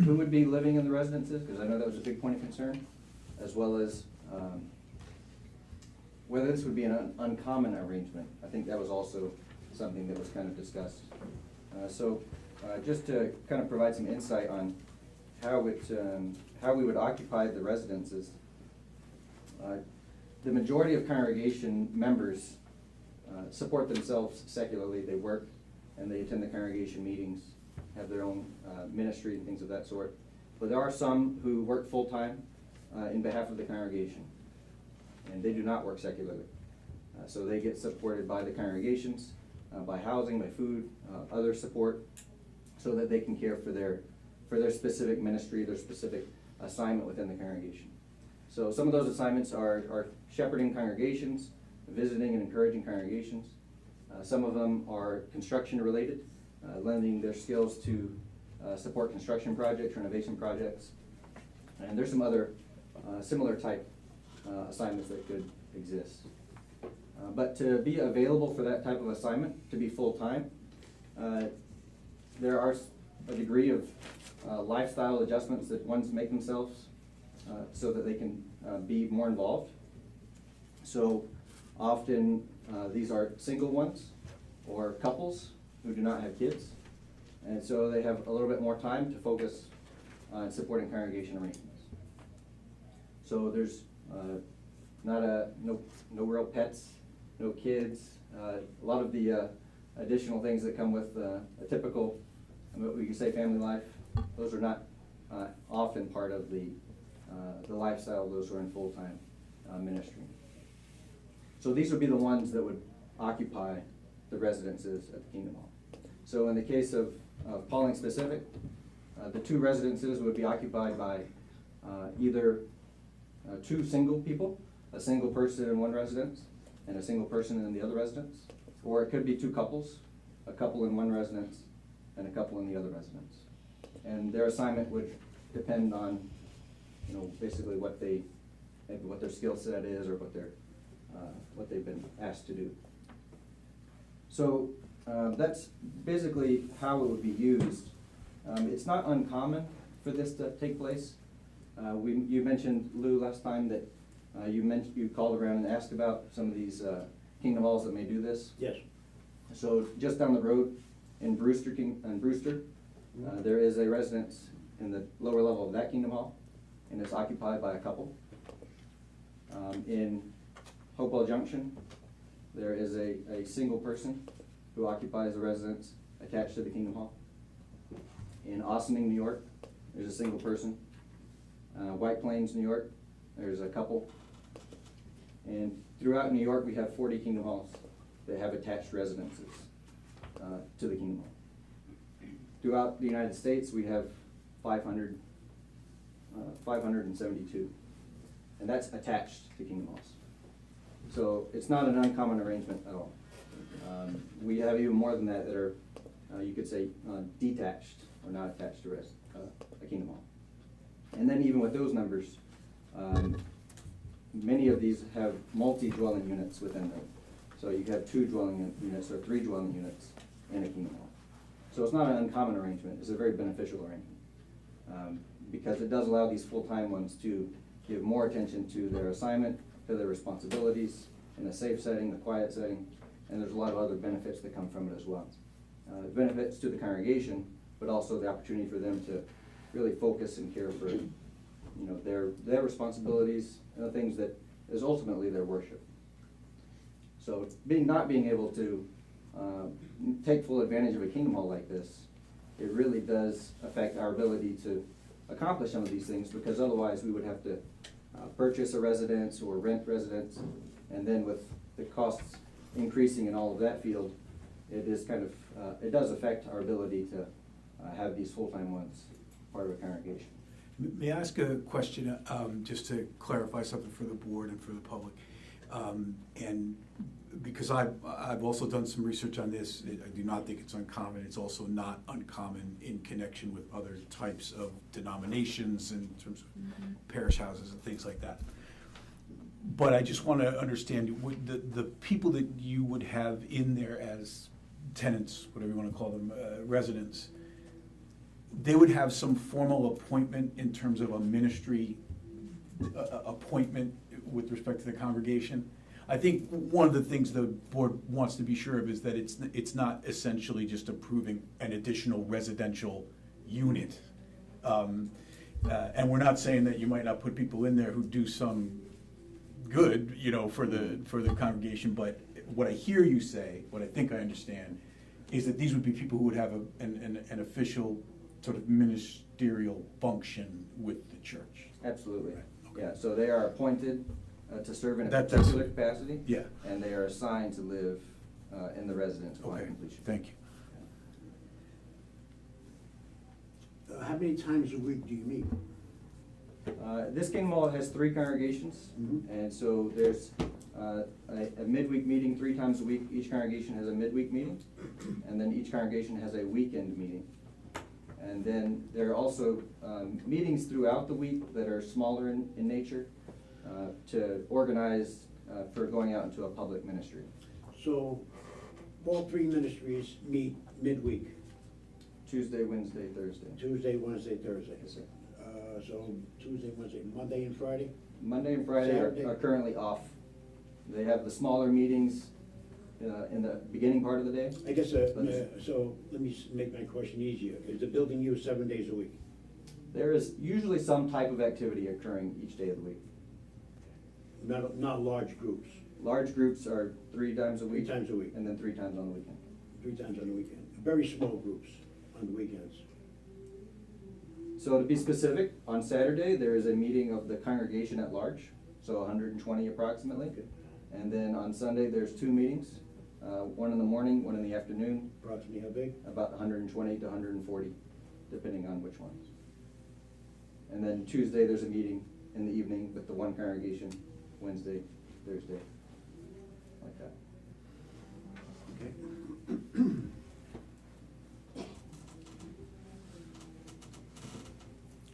who would be living in the residences, because I know that was a big point of concern, as well as whether this would be an uncommon arrangement. I think that was also something that was kind of discussed. So just to kind of provide some insight on how we would occupy the residences. The majority of congregation members support themselves secularly. They work and they attend the congregation meetings, have their own ministry and things of that sort. But there are some who work full-time in behalf of the congregation, and they do not work secularly. So they get supported by the congregations, by housing, by food, other support, so that they can care for their specific ministry, their specific assignment within the congregation. So some of those assignments are shepherding congregations, visiting and encouraging congregations. Some of them are construction related, lending their skills to support construction projects, renovation projects. And there's some other similar type assignments that could exist. But to be available for that type of assignment, to be full-time, there are a degree of lifestyle adjustments that ones make themselves so that they can be more involved. So often these are single ones or couples who do not have kids. And so they have a little bit more time to focus on supporting congregation arrangements. So there's no real pets, no kids, a lot of the additional things that come with a typical, we can say, family life. Those are not often part of the lifestyle of those who are in full-time ministry. So these would be the ones that would occupy the residences at the Kingdom Hall. So in the case of Pawling specific, the two residences would be occupied by either two single people, a single person in one residence and a single person in the other residence, or it could be two couples, a couple in one residence and a couple in the other residence. And their assignment would depend on, basically what their skill set is, or what they've been asked to do. So that's basically how it would be used. It's not uncommon for this to take place. You mentioned, Lou, last time that you called around and asked about some of these Kingdom Halls that may do this. Yes. So just down the road in Brewster, there is a residence in the lower level of that Kingdom Hall, and it's occupied by a couple. In Hopewell Junction, there is a single person who occupies a residence attached to the Kingdom Hall. In Ossining, New York, there's a single person. White Plains, New York, there's a couple. And throughout New York, we have 40 Kingdom Halls that have attached residences to the Kingdom Hall. Throughout the United States, we have 572, and that's attached to Kingdom Halls. So it's not an uncommon arrangement at all. We have even more than that are, you could say, detached or not attached to a Kingdom Hall. And then even with those numbers, many of these have multi-dwelling units within them. So you have 2 dwelling units or 3 dwelling units in a Kingdom Hall. So it's not an uncommon arrangement. It's a very beneficial arrangement because it does allow these full-time ones to give more attention to their assignment, to their responsibilities in a safe setting, a quiet setting, and there's a lot of other benefits that come from it as well. Benefits to the congregation, but also the opportunity for them to really focus and care for their responsibilities and the things that is ultimately their worship. So not being able to take full advantage of a Kingdom Hall like this, it really does affect our ability to accomplish some of these things, because otherwise we would have to purchase a residence or rent residence, and then with the costs increasing in all of that field, it is it does affect our ability to have these full-time ones part of a congregation. May I ask a question, just to clarify something for the board and for the public? And because I've also done some research on this, I do not think it's uncommon. It's also not uncommon in connection with other types of denominations in terms of parish houses and things like that. But I just want to understand, would the people that you would have in there as tenants, whatever you want to call them, residents, they would have some formal appointment in terms of a ministry appointment with respect to the congregation? I think one of the things the board wants to be sure of is that it's not essentially just approving an additional residential unit. And we're not saying that you might not put people in there who do some good, for the congregation, but what I hear you say, what I think I understand, is that these would be people who would have an official sort of ministerial function with the church. Absolutely. Right, okay. Yeah, so they are appointed to serve in a That's- particular capacity. Yeah. And they are assigned to live in the residence upon Okay, completion. thank you. How many times a week do you meet? This Kingdom Hall has 3 congregations, and so there's a midweek meeting 3 times a week. Each congregation has a midweek meeting, and then each congregation has a weekend meeting. And then there are also meetings throughout the week that are smaller in nature to organize for going out into a public ministry. So, all 3 ministries meet midweek, Tuesday, Wednesday, Thursday. Tuesday, Wednesday, Thursday. Yes, sir. So Tuesday, Wednesday, Monday and Friday? Monday and Friday Saturday? are currently off. They have the smaller meetings in the beginning part of the day. I guess, so let me make my question easier. Is the building used 7 days a week? There is usually some type of activity occurring each day of the week. Not large groups, Large groups are 3 times a 3 week. times a week, And then 3 times on the weekend. 3 times on the weekend. Very small groups on the weekends. So to be specific, on Saturday, there is a meeting of the congregation at large, so 120 approximately. And then on Sunday, there's 2 meetings, one in the morning, one in the afternoon, Approximately how big? about 120 to 140, depending on which ones. And then Tuesday, there's a meeting in the evening with the one congregation, Wednesday, Thursday, like that. Okay.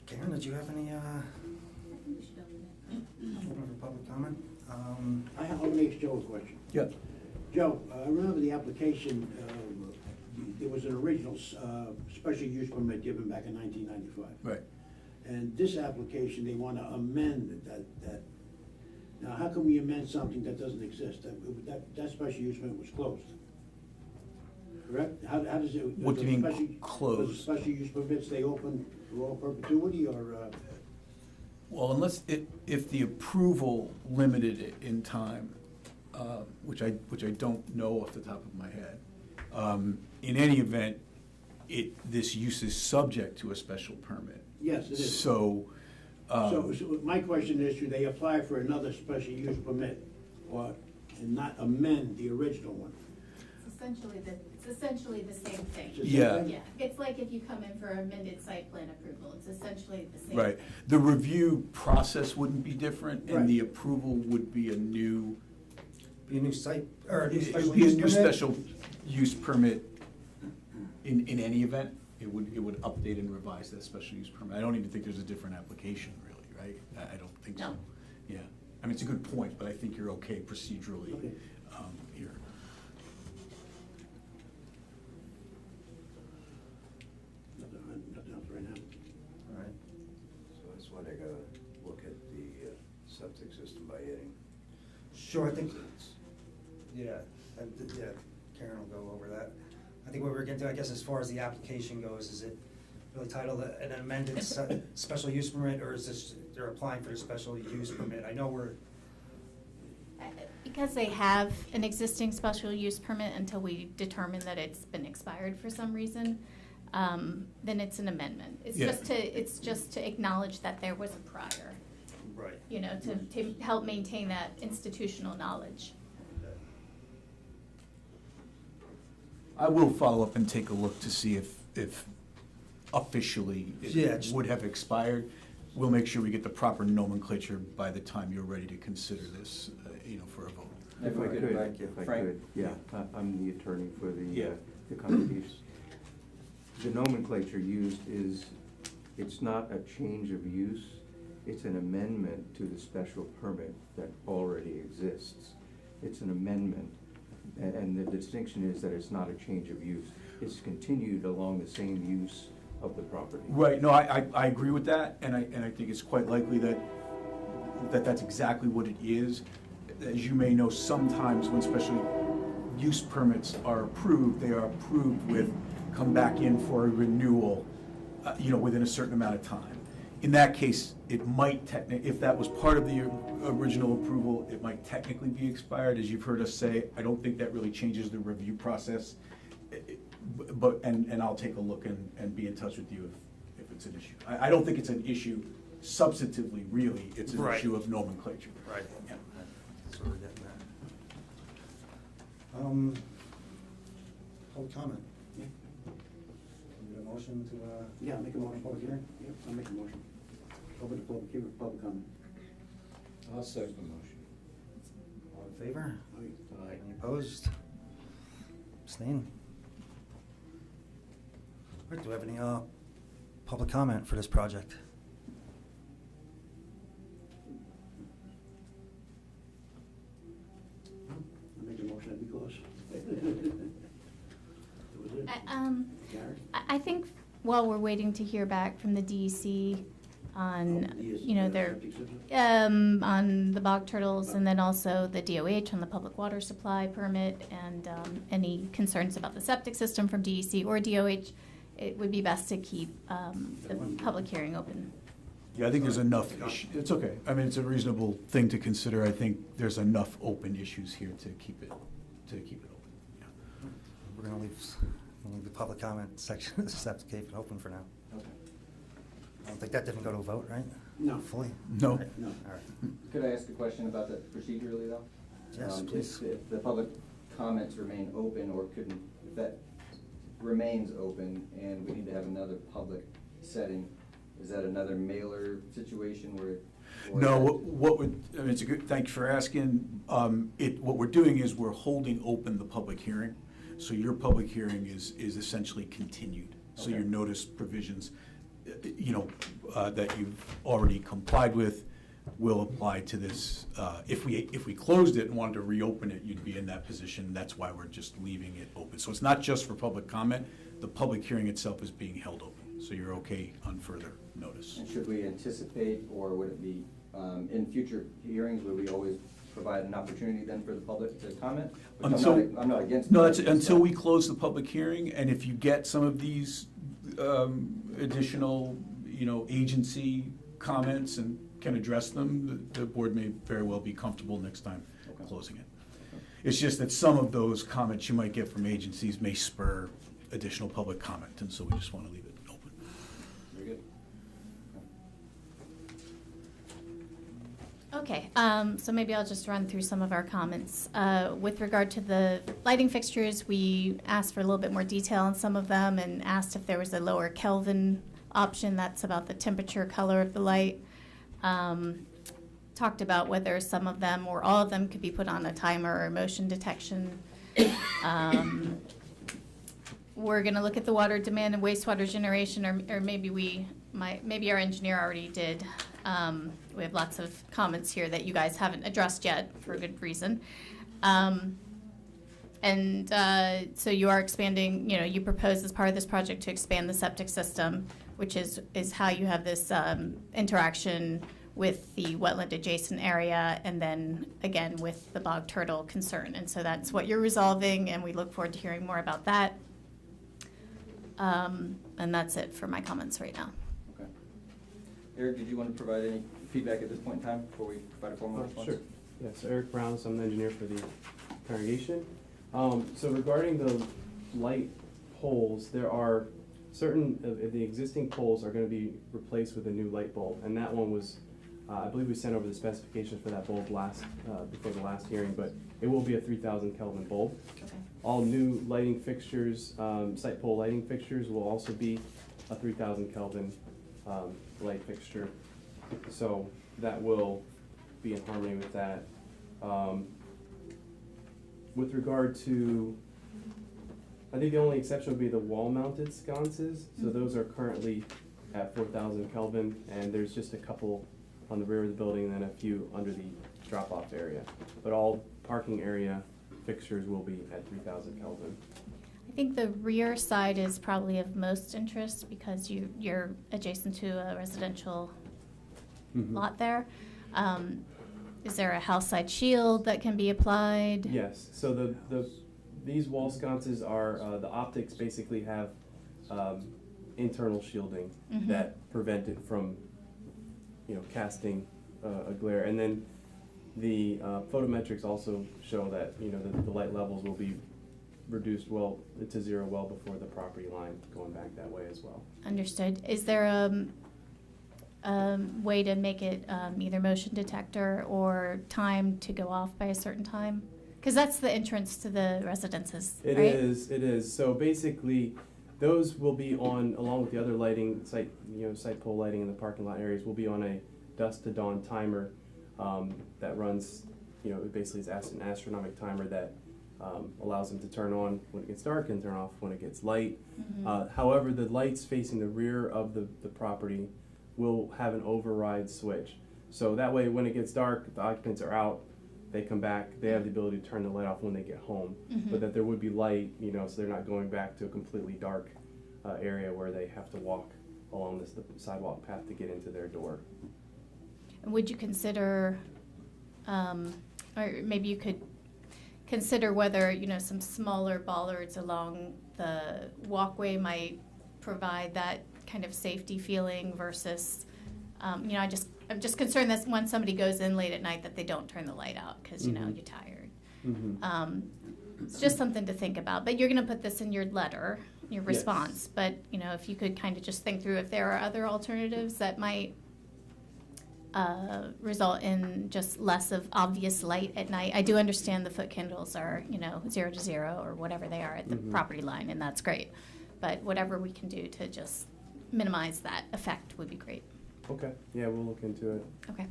Karen, did you have any, open for public comment? I'm gonna ask Joe a question. Yeah. Joe, I remember the application, there was an original special use permit given back in 1995. Right. And this application, they want to amend that. Now, how can we amend something that doesn't exist? That special use permit was closed. Correct? How does it? What do you mean does the closed? special use permit stay open for all perpetuity, or? Well, unless, if the approval limited it in time, which I don't know off the top of my head, in any event, this use is subject to a special permit. Yes, it is. So, So my question is, should they apply for another special use permit, and not amend the original one? It's essentially the same thing. It's the same Yeah. thing? Yeah, it's like if you come in for amended site plan approval, it's essentially the same. right, the review process wouldn't be different, and the Right. approval would be a new, Be a new site, or a new it special would be a use new permit? special use permit in any event. It would update and revise that special use permit. I don't even think there's a different application, really, right? I don't think so. No. Yeah, I mean, it's a good point, but I think you're okay procedurally Okay. here. Nothing else right now. All right. So that's why they gotta look at the septic system by adding. Sure, I think, yeah, Karen will go over that. I think what we're getting to, I guess, as far as the application goes, is it really titled an amended special use permit, or is this, they're applying for the special use permit? I know we're, Because they have an existing special use permit until we determine that it's been expired for some reason, then it's an amendment. It's Yeah. just to acknowledge that there was a prior, right. to help maintain that institutional knowledge. I will follow up and take a look to see if officially Yeah, it just- would have expired. We'll make sure we get the proper nomenclature by the time you're ready to consider this, for a vote. If I could, Frank? if I could, yeah, I'm the attorney for Yeah. the companies. The nomenclature used it's not a change of use, it's an amendment to the special permit that already exists. It's an amendment, and the distinction is that it's not a change of use. It's continued along the same use of the property. Right, no, I agree with that, and I think it's quite likely that that's exactly what it is. As you may know, sometimes when special use permits are approved, they are approved with, come back in for a renewal, within a certain amount of time. In that case, it might if that was part of the original approval, it might technically be expired. As you've heard us say, I don't think that really changes the review process. But I'll take a look and be in touch with you if it's an issue. I don't think it's an issue substantively, really. It's an Right. issue of nomenclature. Right. Yeah. That's what we're getting at. Public comment. Yeah. Need a motion to, Yeah, make a motion. Public hearing? Yeah, I'll make a motion. Open the public hearing, public comment. I'll second the motion. all in favor? Aye. Any opposed? Abstain? All right, do we have any, public comment for this project? I'll make a motion that we close. That was it? Gary? I think while we're waiting to hear back from the DEC on, their, Septic system? on the bog turtles, and then also the DOH on the public water supply permit, and any concerns about the septic system from DEC or DOH, it would be best to keep the public hearing open. Yeah, I think there's enough, it's okay. I mean, it's a reasonable thing to consider. I think there's enough open issues here to keep it open. Yeah. We're gonna leave the public comment section of the septic cave open for now. Okay. I don't think that didn't go to a vote, right? No. Fully? No. All right. No. All right. Could I ask a question about that procedurally, though? Yes, please. If the public comments remain open, or if that remains open, and we need to have another public setting, is that another mailer situation where? or No, that- what would, I mean, it's a good, thank you for asking. What we're doing is we're holding open the public hearing. So your public hearing is essentially continued. So your Okay. notice provisions, that you've already complied with will apply to this. If we closed it and wanted to reopen it, you'd be in that position. That's why we're just leaving it open. So it's not just for public comment. The public hearing itself is being held open. So you're okay on further notice. And should we anticipate, or would it be, in future hearings, would we always provide an opportunity then for the public to comment? Which I'm not against. No, that's that, until but- we close the public hearing, and if you get some of these additional, agency comments and can address them, the board may very well be comfortable next time Okay. closing it. It's just that some of those comments you might get from agencies may spur additional public comment, and so we just want to leave it open. Very good. Okay, so maybe I'll just run through some of our comments. With regard to the lighting fixtures, we asked for a little bit more detail on some of them and asked if there was a lower Kelvin option. That's about the temperature, color of the light. Talked about whether some of them or all of them could be put on a timer or motion detection. We're gonna look at the water demand and wastewater generation, or maybe maybe our engineer already did. We have lots of comments here that you guys haven't addressed yet, for a good reason. So you are expanding, you propose as part of this project to expand the septic system, which is how you have this interaction with the wetland adjacent area, and then again with the bog turtle concern. And so that's what you're resolving, and we look forward to hearing more about that. And that's it for my comments right now. Okay. Eric, did you want to provide any feedback at this point in time before we provide a formal response? Sure. Yes, Eric Brown, so I'm the engineer for the congregation. So regarding the light poles, there are certain of the existing poles are going to be replaced with a new light bulb, and that one was, I believe we sent over the specifications for that bulb before the last hearing, but it will be a 3,000 Kelvin bulb. Okay. All new lighting fixtures, site pole lighting fixtures will also be a 3,000 Kelvin light fixture. So that will be in harmony with that. With regard to, I think the only exception would be the wall-mounted sconces. So those are currently at 4,000 Kelvin, and there's just a couple on the rear of the building and then a few under the drop-off area. But all parking area fixtures will be at 3,000 Kelvin. I think the rear side is probably of most interest because you're adjacent to a residential lot there. Is there a house side shield that can be applied? Yes, so these wall sconces are, the optics basically have internal shielding that prevent it from, casting a glare. And then the photometrics also show that, the light levels will be reduced to zero well before the property line, going back that way as well. Understood. Is there a way to make it either motion detector or time to go off by a certain time? Because that's the entrance to the residences, right? It is. So basically, those will be on, along with the other lighting, site pole lighting in the parking lot areas, will be on a dusk to dawn timer that runs, basically is an astronomic timer that allows them to turn on when it gets dark and turn off when it gets light. However, the lights facing the rear of the property will have an override switch. So that way, when it gets dark, the occupants are out, they come back, they have the ability to turn the light off when they get home. But that there would be light, so they're not going back to a completely dark area where they have to walk along the sidewalk path to get into their door. Would you consider, or maybe you could consider whether, some smaller bollards along the walkway might provide that kind of safety feeling versus, I'm just concerned that when somebody goes in late at night that they don't turn the light out because, you're tired. It's just something to think about. But you're going to put this in your letter, your response. But, if you could kind of just think through if there are other alternatives that might result in just less of obvious light at night. I do understand the foot candles are, 0 to 0 or whatever they are at the property line, and that's great. But whatever we can do to just minimize that effect would be great. Okay, yeah, we'll look into it. Okay.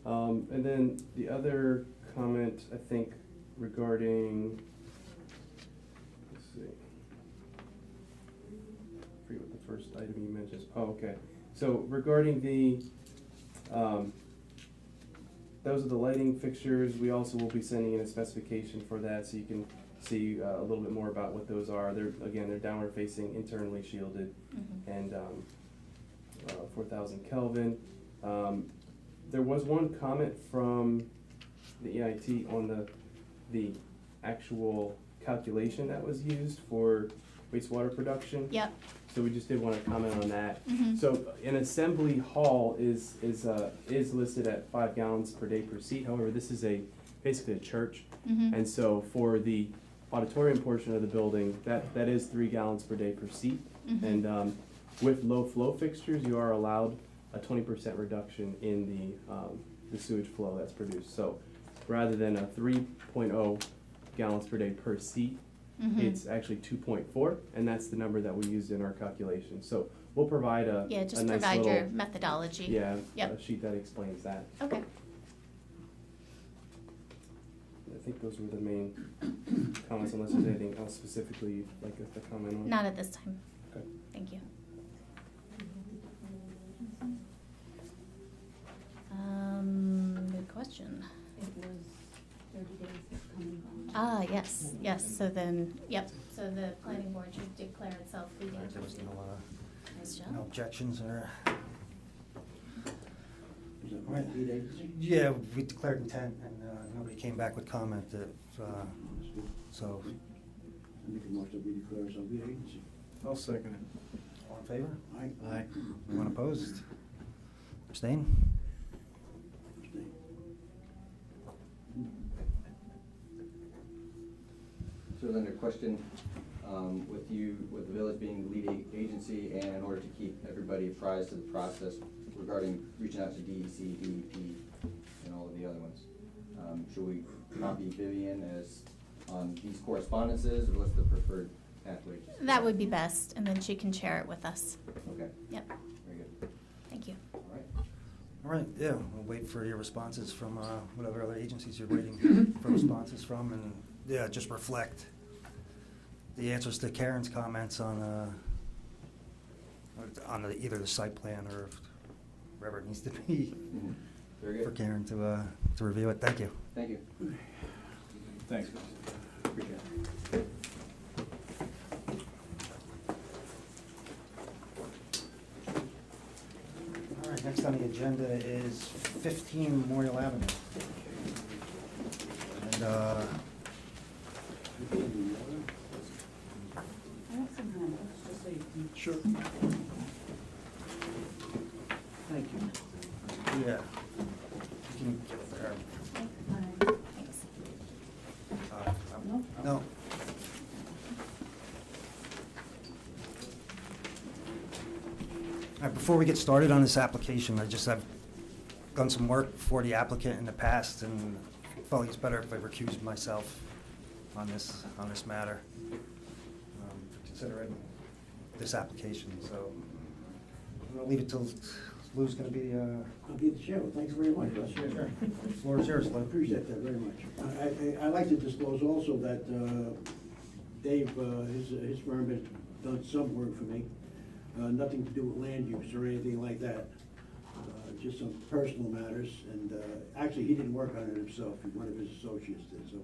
And then the other comment, I think, regarding, let's see, I forget what the first item you mentioned. Oh, okay. So regarding those are the lighting fixtures. We also will be sending in a specification for that, so you can see a little bit more about what those are. They're downward facing, internally shielded, and 4,000 Kelvin. There was one comment from the EIT on the actual calculation that was used for wastewater production. Yep. So we just did want to comment on that. So an assembly hall is listed at 5 gallons per day per seat. However, this is basically a church, and so for the auditorium portion of the building, that is 3 gallons per day per seat. And with low flow fixtures, you are allowed a 20% reduction in the sewage flow that's produced. So rather than a 3.0 gallons per day per seat, it's actually 2.4, and that's the number that we used in our calculation. So we'll provide a just nice provide little, your methodology. Yeah, Yep. a sheet that explains that. Okay. I think those were the main comments, unless there's anything else specifically you'd like us to comment on. Not at this time. Okay. Thank you. Good question. It was 30 days of coming on. Yes. So then, so the planning board should declare itself lead Right, there was agency. Nice job. no objections or, Is that right, lead agency? yeah, we declared intent and nobody came back with comment that, That's good. so, I make a motion that we declare ourselves lead agency. I'll second it. all in favor? Aye. Anyone opposed? Abstain? Abstain. So then a question, with the village being the lead agency, and in order to keep everybody apprised of the process regarding reaching out to DEC, DEP, and all of the other ones, should we copy Vivian as on these correspondences, or what's the preferred pathway? That would be best, and then she can share it with us. Okay, Yep, very good. thank you. All right. All right, yeah, we'll wait for your responses from whatever other agencies you're waiting for responses from, and, yeah, just reflect the answers to Karen's comments on either the site plan or wherever it needs to be Very good. for Karen to review it. Thank you. Thank you. Thanks, guys. Appreciate it. All right, next on the agenda is 15 Memorial Avenue. And, Sure. Thank you. yeah, you can get it there. Thanks. No. All right, before we get started on this application, I've done some work for the applicant in the past and felt it's better if I recused myself on this matter, considering this application, so I'm gonna leave it till Lou's gonna be, I'll be the chair. Well, thanks very much. sure. Floor is yours, I Lou. appreciate that very much. I'd like to disclose also that Dave, his firm has done some work for me. Nothing to do with land use or anything like that. Just some personal matters, and actually, he didn't work on it himself. One of his associates did. So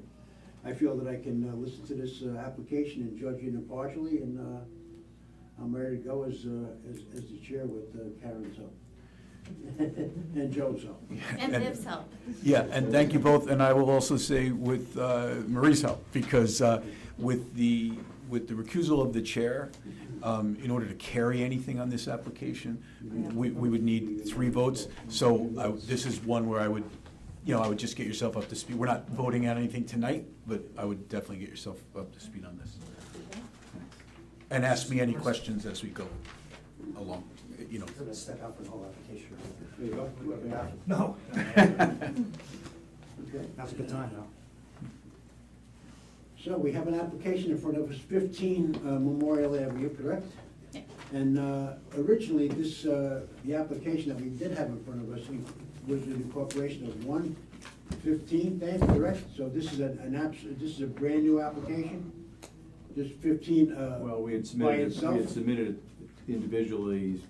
I feel that I can listen to this application and judge it impartially, and I'm ready to go as the chair with Karen's help. And Joe's help. And Viv's help. Yeah, and thank you both, and I will also say with Marie's help, because with the recusal of the chair, in order to carry anything on this application, we would need 3 votes. So this is one where I would just get yourself up to speed. We're not voting on anything tonight, but I would definitely get yourself up to speed on this. And ask me any questions as we go along, I'm gonna step out for the whole application. There you go. Okay. No. Okay. Now's a good time, though. So we have an application in front of us, 15 Memorial Avenue, correct? Yeah. And originally, the application that we did have in front of us was an incorporation of 115, Dan, correct? So this is this is a brand-new application? Just 15 Well, we had by submitted, itself? it individually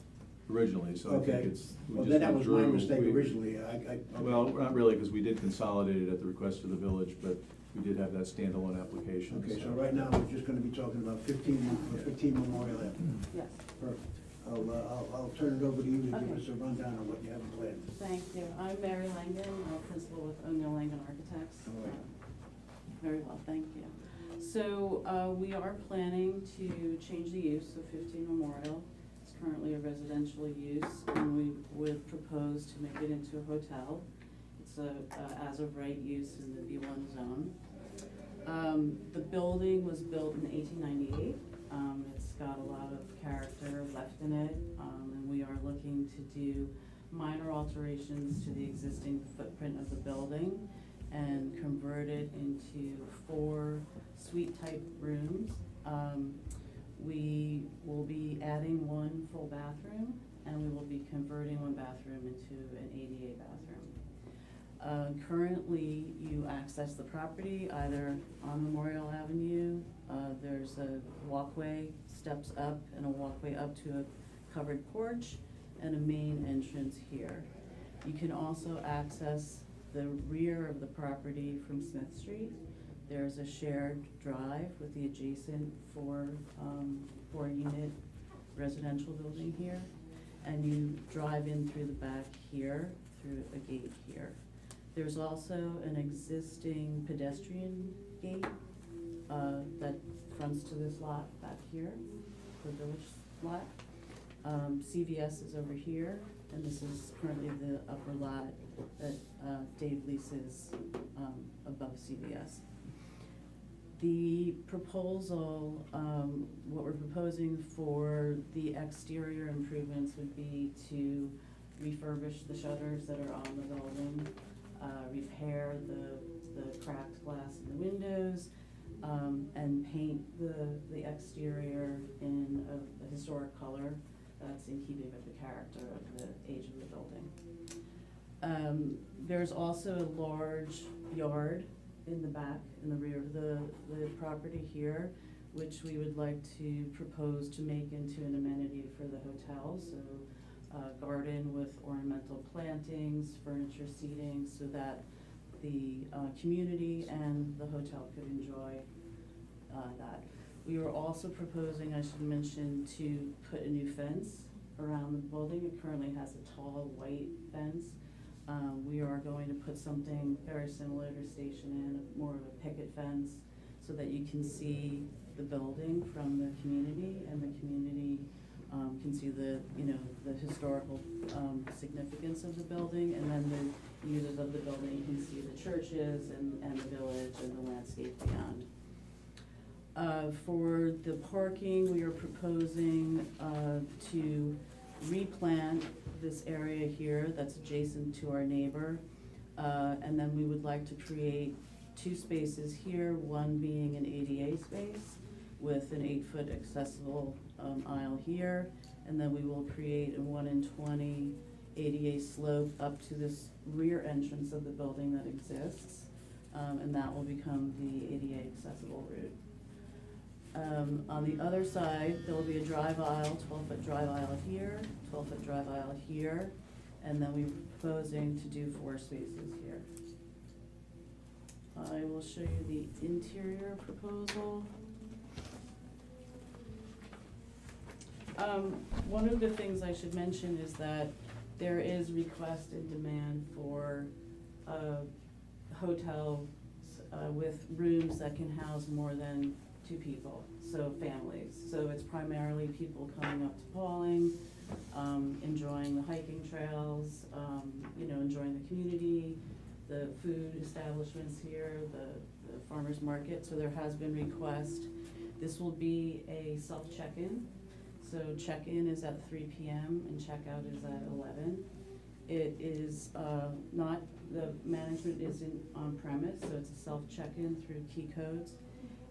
originally, so I Okay. think it's. we Well, just then that was my withdrew. mistake We- originally. Well, not really, because we did consolidate it at the request of the village, but we did have that standalone application. Okay, so right now, we're just gonna be talking about 15 Memorial Avenue. Yes, Perfect. I'll turn it over to you to give Okay. us a rundown on what you have planned. thank you. I'm Mary Langen, I'm a principal with O'Neill Langen Architects. All right. Very well, thank you. So, we are planning to change the use of 15 Memorial. It's currently a residential use, and we would propose to make it into a hotel. It's a as-of-right use in the B1 zone. The building was built in 1898. It's got a lot of character left in it, and we are looking to do minor alterations to the existing footprint of the building and convert it into 4 suite-type rooms. We will be adding 1 full bathroom, and we will be converting 1 bathroom into an ADA bathroom. Currently, you access the property either on Memorial Avenue. There's a walkway, steps up, and a walkway up to a covered porch, and a main entrance here. You can also access the rear of the property from Smith Street. There's a shared drive with the adjacent 4-unit residential building here. And you drive in through the back here, through a gate here. There's also an existing pedestrian gate that fronts to this lot back here, the village lot. CVS is over here, and this is currently the upper lot that Dave leases above CVS. The proposal, what we're proposing for the exterior improvements would be to refurbish the shutters that are on the building, repair the cracked glass in the windows, and paint the exterior in a historic color that's in keeping with the character of the age of the building. There's also a large yard in the back, in the rear of the property here, which we would like to propose to make into an amenity for the hotel. So garden with ornamental plantings, furniture, seating, so that the community and the hotel could enjoy that. We were also proposing, I should mention, to put a new fence around the building. It currently has a tall white fence. We are going to put something very similar to Station Inn, more of a picket fence, so that you can see the building from the community, and the community can see the historical significance of the building, and then the users of the building can see the churches and the village and the landscape beyond. For the parking, we are proposing to replant this area here that's adjacent to our neighbor. And then we would like to create 2 spaces here, one being an ADA space with an 8-foot accessible aisle here. And then we will create a 1-in-20 ADA slope up to this rear entrance of the building that exists. And that will become the ADA accessible route. On the other side, there will be a drive aisle, 12-foot drive aisle here, 12-foot drive aisle here, and then we're proposing to do 4 spaces here. I will show you the interior proposal. One of the things I should mention is that there is request and demand for hotels with rooms that can house more than 2 people, so families. So it's primarily people coming up to Pawling, enjoying the hiking trails, enjoying the community, the food establishments here, the farmer's market. So there has been request. This will be a self-check-in. So check-in is at 3 p.m. and check-out is at 11. It is not, the management isn't on premise, so it's a self-check-in through key codes.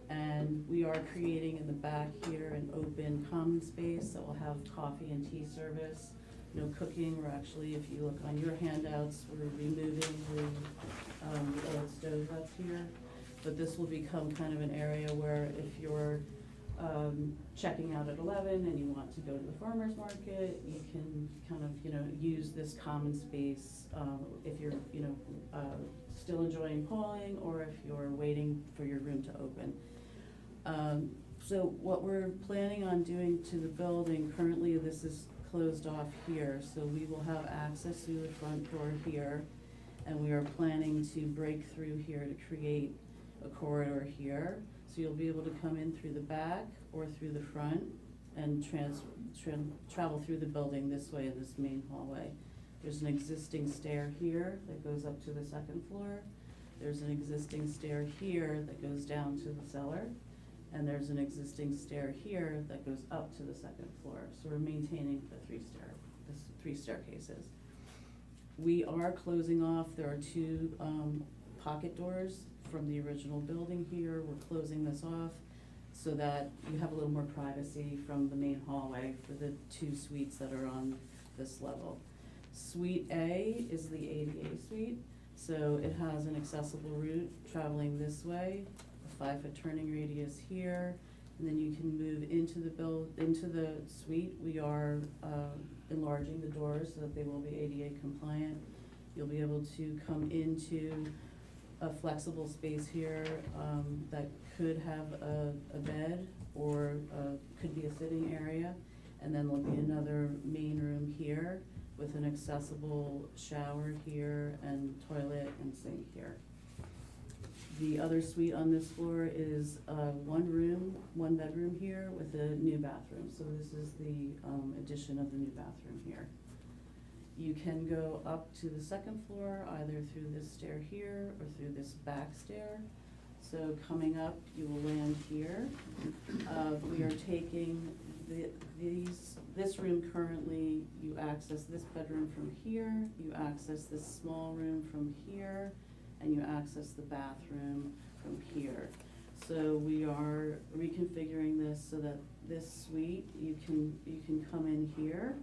And we are creating in the back here an open common space that will have coffee and tea service. No cooking. We're actually, if you look on your handouts, we're removing the old stove that's here. But this will become kind of an area where if you're checking out at 11 and you want to go to the farmer's market, you can kind of, use this common space if you're, still enjoying Pawling, or if you're waiting for your room to open. So what we're planning on doing to the building, currently this is closed off here, so we will have access through the front door here, and we are planning to break through here to create a corridor here. So you'll be able to come in through the back or through the front and travel through the building this way in this main hallway. There's an existing stair here that goes up to the 2nd floor. There's an existing stair here that goes down to the cellar. And there's an existing stair here that goes up to the 2nd floor. So we're maintaining the 3 staircases. We are closing off, there are 2 pocket doors from the original building here. We're closing this off so that you have a little more privacy from the main hallway for the 2 suites that are on this level. Suite A is the ADA suite, so it has an accessible route traveling this way, a 5-foot turning radius here, and then you can move into the suite. We are enlarging the doors so that they will be ADA compliant. You'll be able to come into a flexible space here that could have a bed or could be a sitting area, and then there'll be another main room here with an accessible shower here and toilet and sink here. The other suite on this floor is 1 bedroom here with a new bathroom. So this is the addition of the new bathroom here. You can go up to the 2nd floor either through this stair here or through this back stair. So coming up, you will land here. We are taking this room currently, you access this bedroom from here, you access this small room from here, and you access the bathroom from here. So we are reconfiguring this so that this suite, you can come in here.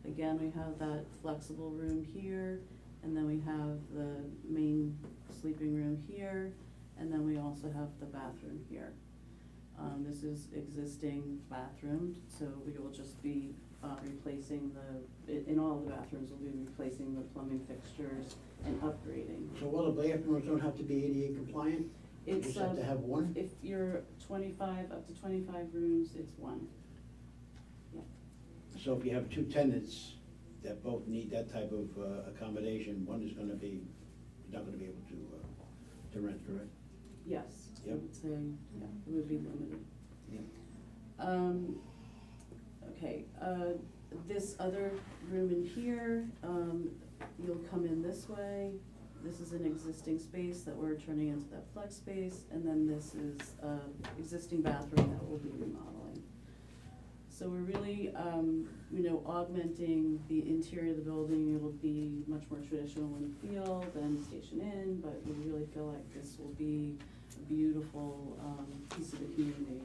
Again, we have that flexible room here, and then we have the main sleeping room here, and then we also have the bathroom here. This is existing bathroom, so we will just be replacing in all the bathrooms, we'll be replacing the plumbing fixtures and upgrading. So all the bathrooms don't have to be ADA compliant? You It's, just have to have one? if you're up to 25 rooms, it's one. Yeah. So if you have two tenants that both need that type of accommodation, one is gonna be, not gonna be able to rent, correct? Yes, I Yep. would say, yeah, it would be limited. Yeah. Okay, this other room in here, you'll come in this way. This is an existing space that we're turning into that flex space, and then this is existing bathroom that we'll be remodeling. So we're really, augmenting the interior of the building. It will be much more traditional in feel than Station Inn, but we really feel like this will be a beautiful piece of the community.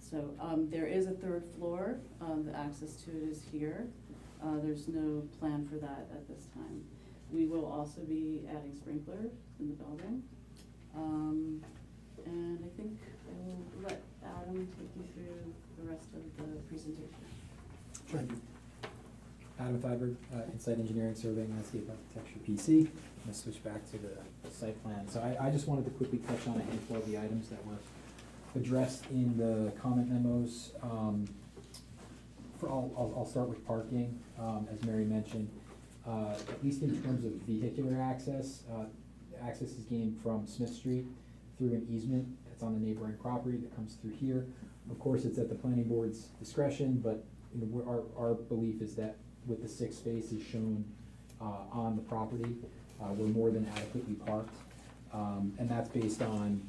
So there is a third floor. The access to it is here. There's no plan for that at this time. We will also be adding sprinklers in the building. And I think I will let Adam take you through the rest of the presentation. Sure. Adam Thyberg, Insight Engineering, Surveying, Landscape Architecture, PC. I'm gonna switch back to the site plan. So I just wanted to quickly touch on a handful of the items that were addressed in the comment memos. I'll start with parking, as Mary mentioned. At least in terms of vehicular access, access is gained from Smith Street through an easement that's on the neighboring property that comes through here. Of course, it's at the planning board's discretion, but our belief is that with the 6 spaces shown on the property, we're more than adequately parked. And that's based on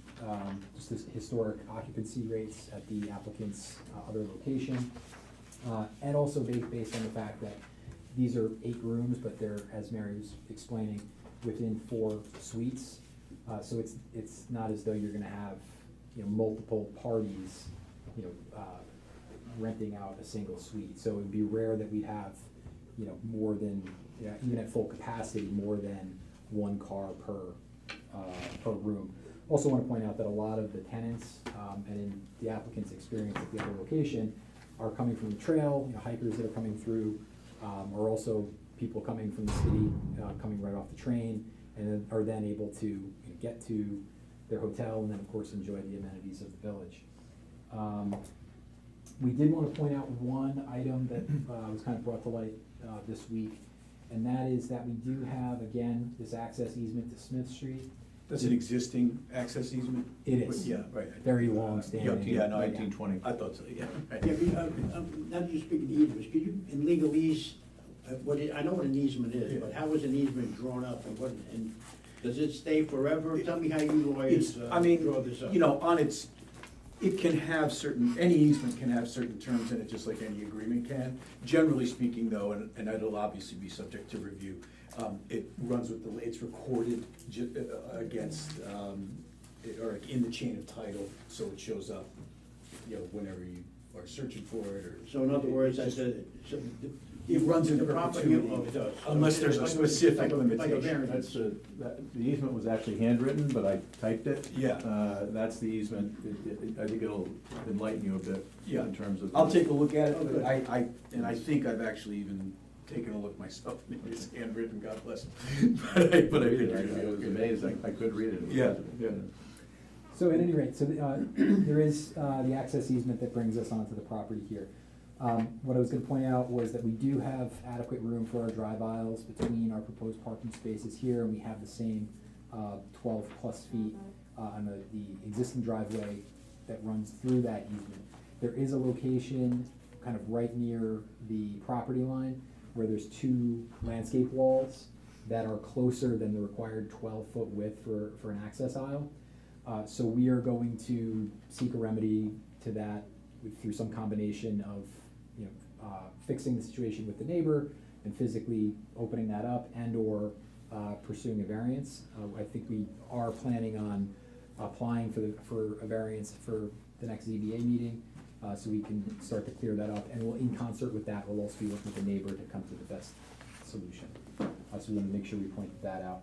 just this historic occupancy rates at the applicant's other location. And also based on the fact that these are 8 rooms, but they're, as Mary was explaining, within 4 suites. So it's not as though you're gonna have, multiple parties, renting out a single suite. So it would be rare that we'd have, more than, even at full capacity, more than 1 car per room. Also want to point out that a lot of the tenants, and in the applicant's experience at the other location, are coming from the trail, hikers that are coming through, or also people coming from the city, coming right off the train, and then are then able to get to their hotel and then of course enjoy the amenities of the village. We did want to point out one item that was kind of brought to light this week, and that is that we do have, again, this access easement to Smith Street. That's an existing access easement? It is. Yeah, right. Very long standing. Yeah, no, 1920. I thought so, yeah. Right. Yeah, now that you're speaking to easements, could you, in legalese, I know what an easement is, but how is an easement drawn up and does it stay forever? Tell me how you lawyers draw this up. On its, it can have any easement can have certain terms in it, just like any agreement can. Generally speaking though, and it'll obviously be subject to review, it runs with it's recorded against, or in the chain of title, so it shows up, whenever you are searching for it, or. So in other words, It runs into the property, perpetuity, unless there's a specific limitation. That's the easement was actually handwritten, but I typed it. Yeah. That's the easement. I think it'll enlighten you a bit in terms of. I'll take a look at it, but I think I've actually even taken a look myself. It's handwritten, God bless. But I was amazed. I could read it. Yeah. So at any rate, there is the access easement that brings us onto the property here. What I was gonna point out was that we do have adequate room for our drive aisles between our proposed parking spaces here, and we have the same 12 plus feet on the existing driveway that runs through that easement. There is a location kind of right near the property line where there's 2 landscape walls that are closer than the required 12-foot width for an access aisle. So we are going to seek a remedy to that through some combination of fixing the situation with the neighbor and physically opening that up and or pursuing a variance. I think we are planning on applying for a variance for the next ZBA meeting, so we can start to clear that up. And we'll, in concert with that, we'll also be working with the neighbor to come to the best solution. So we want to make sure we pointed that out.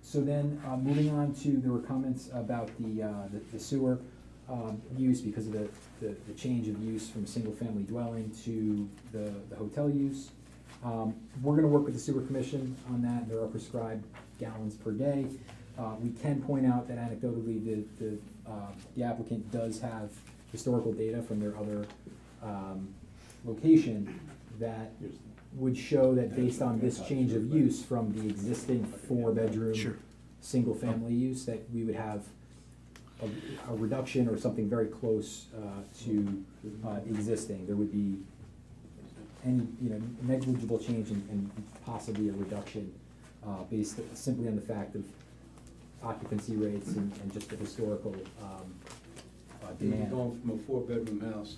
So then, moving on to, there were comments about the sewer use because of the change of use from single-family dwelling to the hotel use. We're gonna work with the sewer commission on that. There are prescribed gallons per day. We can point out that anecdotally, the applicant does have historical data from their other location that would show that based on this change of use from the existing four-bedroom single-family use, that we would have a reduction or something very close to existing. There would be any, negligible change and possibly a reduction based simply on the fact of occupancy rates and just the historical demand. Going from a four-bedroom house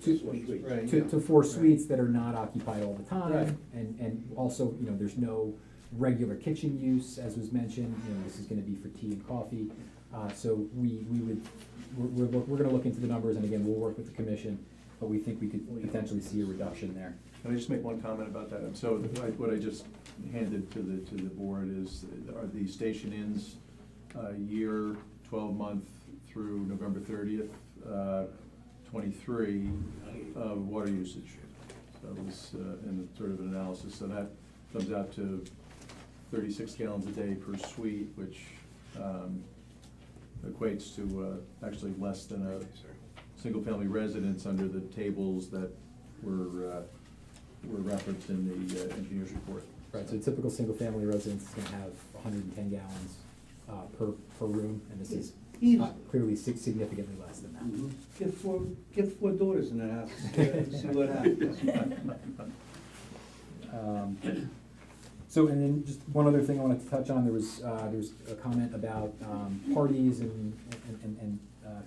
to four suites that are not occupied all the time. Right. And also, there's no regular kitchen use, as was mentioned. This is gonna be for tea and coffee. So we're gonna look into the numbers, and again, we'll work with the commission, but we think we could potentially see a reduction there. Can I just make one comment about that? So what I just handed to the board are the station inns year, 12-month through November 30th, 23 water usage. So it was in sort of an analysis. So that comes out to 36 gallons a day per suite, which equates to actually less than a single-family residence under the tables that were referenced in the engineer's report. Right, so a typical single-family residence is gonna have 110 gallons per room, and this is clearly significantly less than that. Mm-hmm. Get four daughters in the house, see what happens. So, and then just one other thing I wanted to touch on, there was a comment about parties and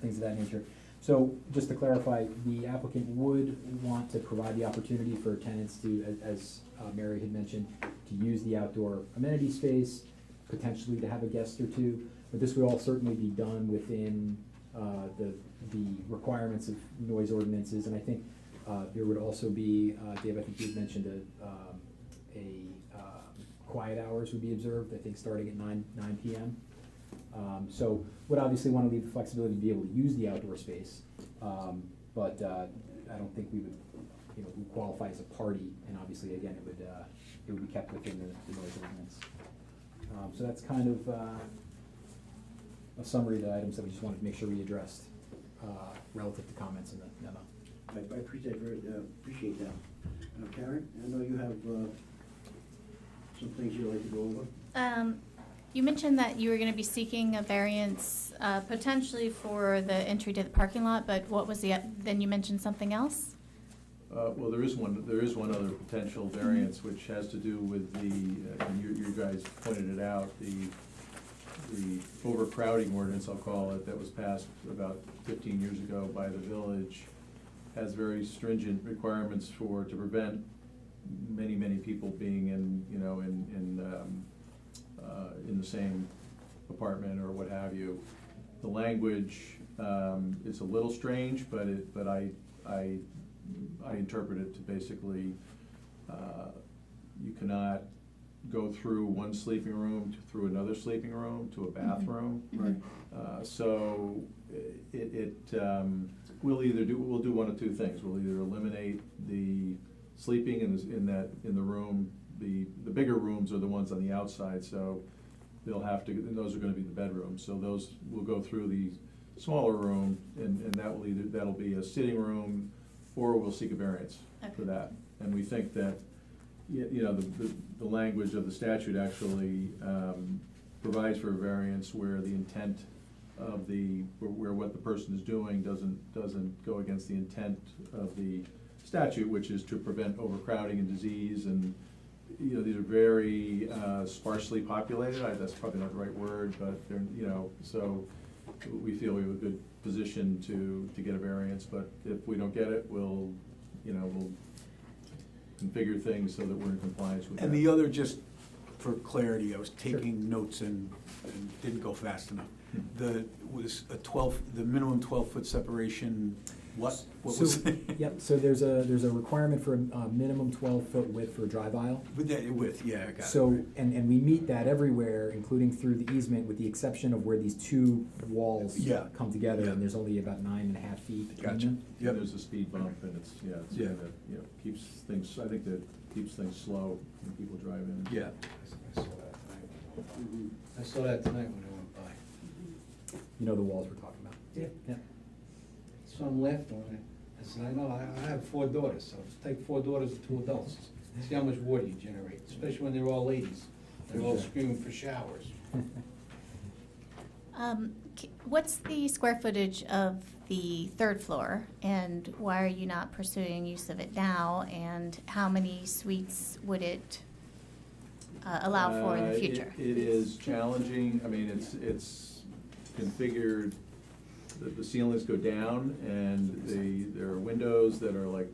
things of that nature. So, just to clarify, the applicant would want to provide the opportunity for tenants to, as Mary had mentioned, to use the outdoor amenity space, potentially to have a guest or two, but this would all certainly be done within the requirements of noise ordinances, and I think there would also be, Dave, I think you had mentioned quiet hours would be observed, I think starting at 9 p.m. So would obviously want to leave the flexibility to be able to use the outdoor space, but I don't think we would, qualify as a party, and obviously, again, it would be kept within the noise ordinance. So that's kind of a summary of the items that we just wanted to make sure we addressed relative to comments in the memo. I appreciate that. Karen, I know you have some things you'd like to go over. You mentioned that you were going to be seeking a variance potentially for the entry to the parking lot, but what was then you mentioned something else? Well, there is one other potential variance, which has to do with and you guys pointed it out, the overcrowding ordinance, I'll call it, that was passed about 15 years ago by the village, has very stringent requirements to prevent many people being in the same apartment or what have you. The language is a little strange, but I interpret it to basically you cannot go through one sleeping room through another sleeping room to a bathroom. Right. So we'll do one of two things. We'll either eliminate the sleeping in the room. The bigger rooms are the ones on the outside, so they'll have to, and those are gonna be the bedrooms. So those will go through the smaller room, and that'll be a sitting room, or we'll seek a variance for that. And we think that, the language of the statute actually provides for a variance where the intent of where what the person is doing doesn't go against the intent of the statute, which is to prevent overcrowding and disease. And these are very sparsely populated. That's probably not the right word, but they're, so we feel we have a good position to get a variance. But if we don't get it, we'll configure things so that we're in compliance with that. And the other, just for clarity, I was taking notes and didn't go fast enough. The minimum 12-foot separation, what was? Yep, so there's a requirement for a minimum 12-foot width for a drive aisle. Width, yeah, I got it. So, right. and we meet that everywhere, including through the easement, with the exception of where these two walls Yeah. come together, Yeah. and there's only about 9.5 feet between Gotcha. them. Yeah, there's a speed bump, and it's, yeah, it's Yeah. kind of, you know, keeps things, I think that keeps things slow when people drive in. Yeah. I saw that tonight. I saw that tonight when I went by. You know the walls we're talking about. Yeah. Yeah. Some left on it. I said, I know, I have 4 daughters, so take 4 daughters and 2 adults. See how much water you generate, especially when they're all ladies. They're all screaming for showers. What's the square footage of the third floor, and why are you not pursuing use of it now? And how many suites would it allow for in the future? It is challenging, I mean, it's configured, the ceilings go down, and there are windows that are like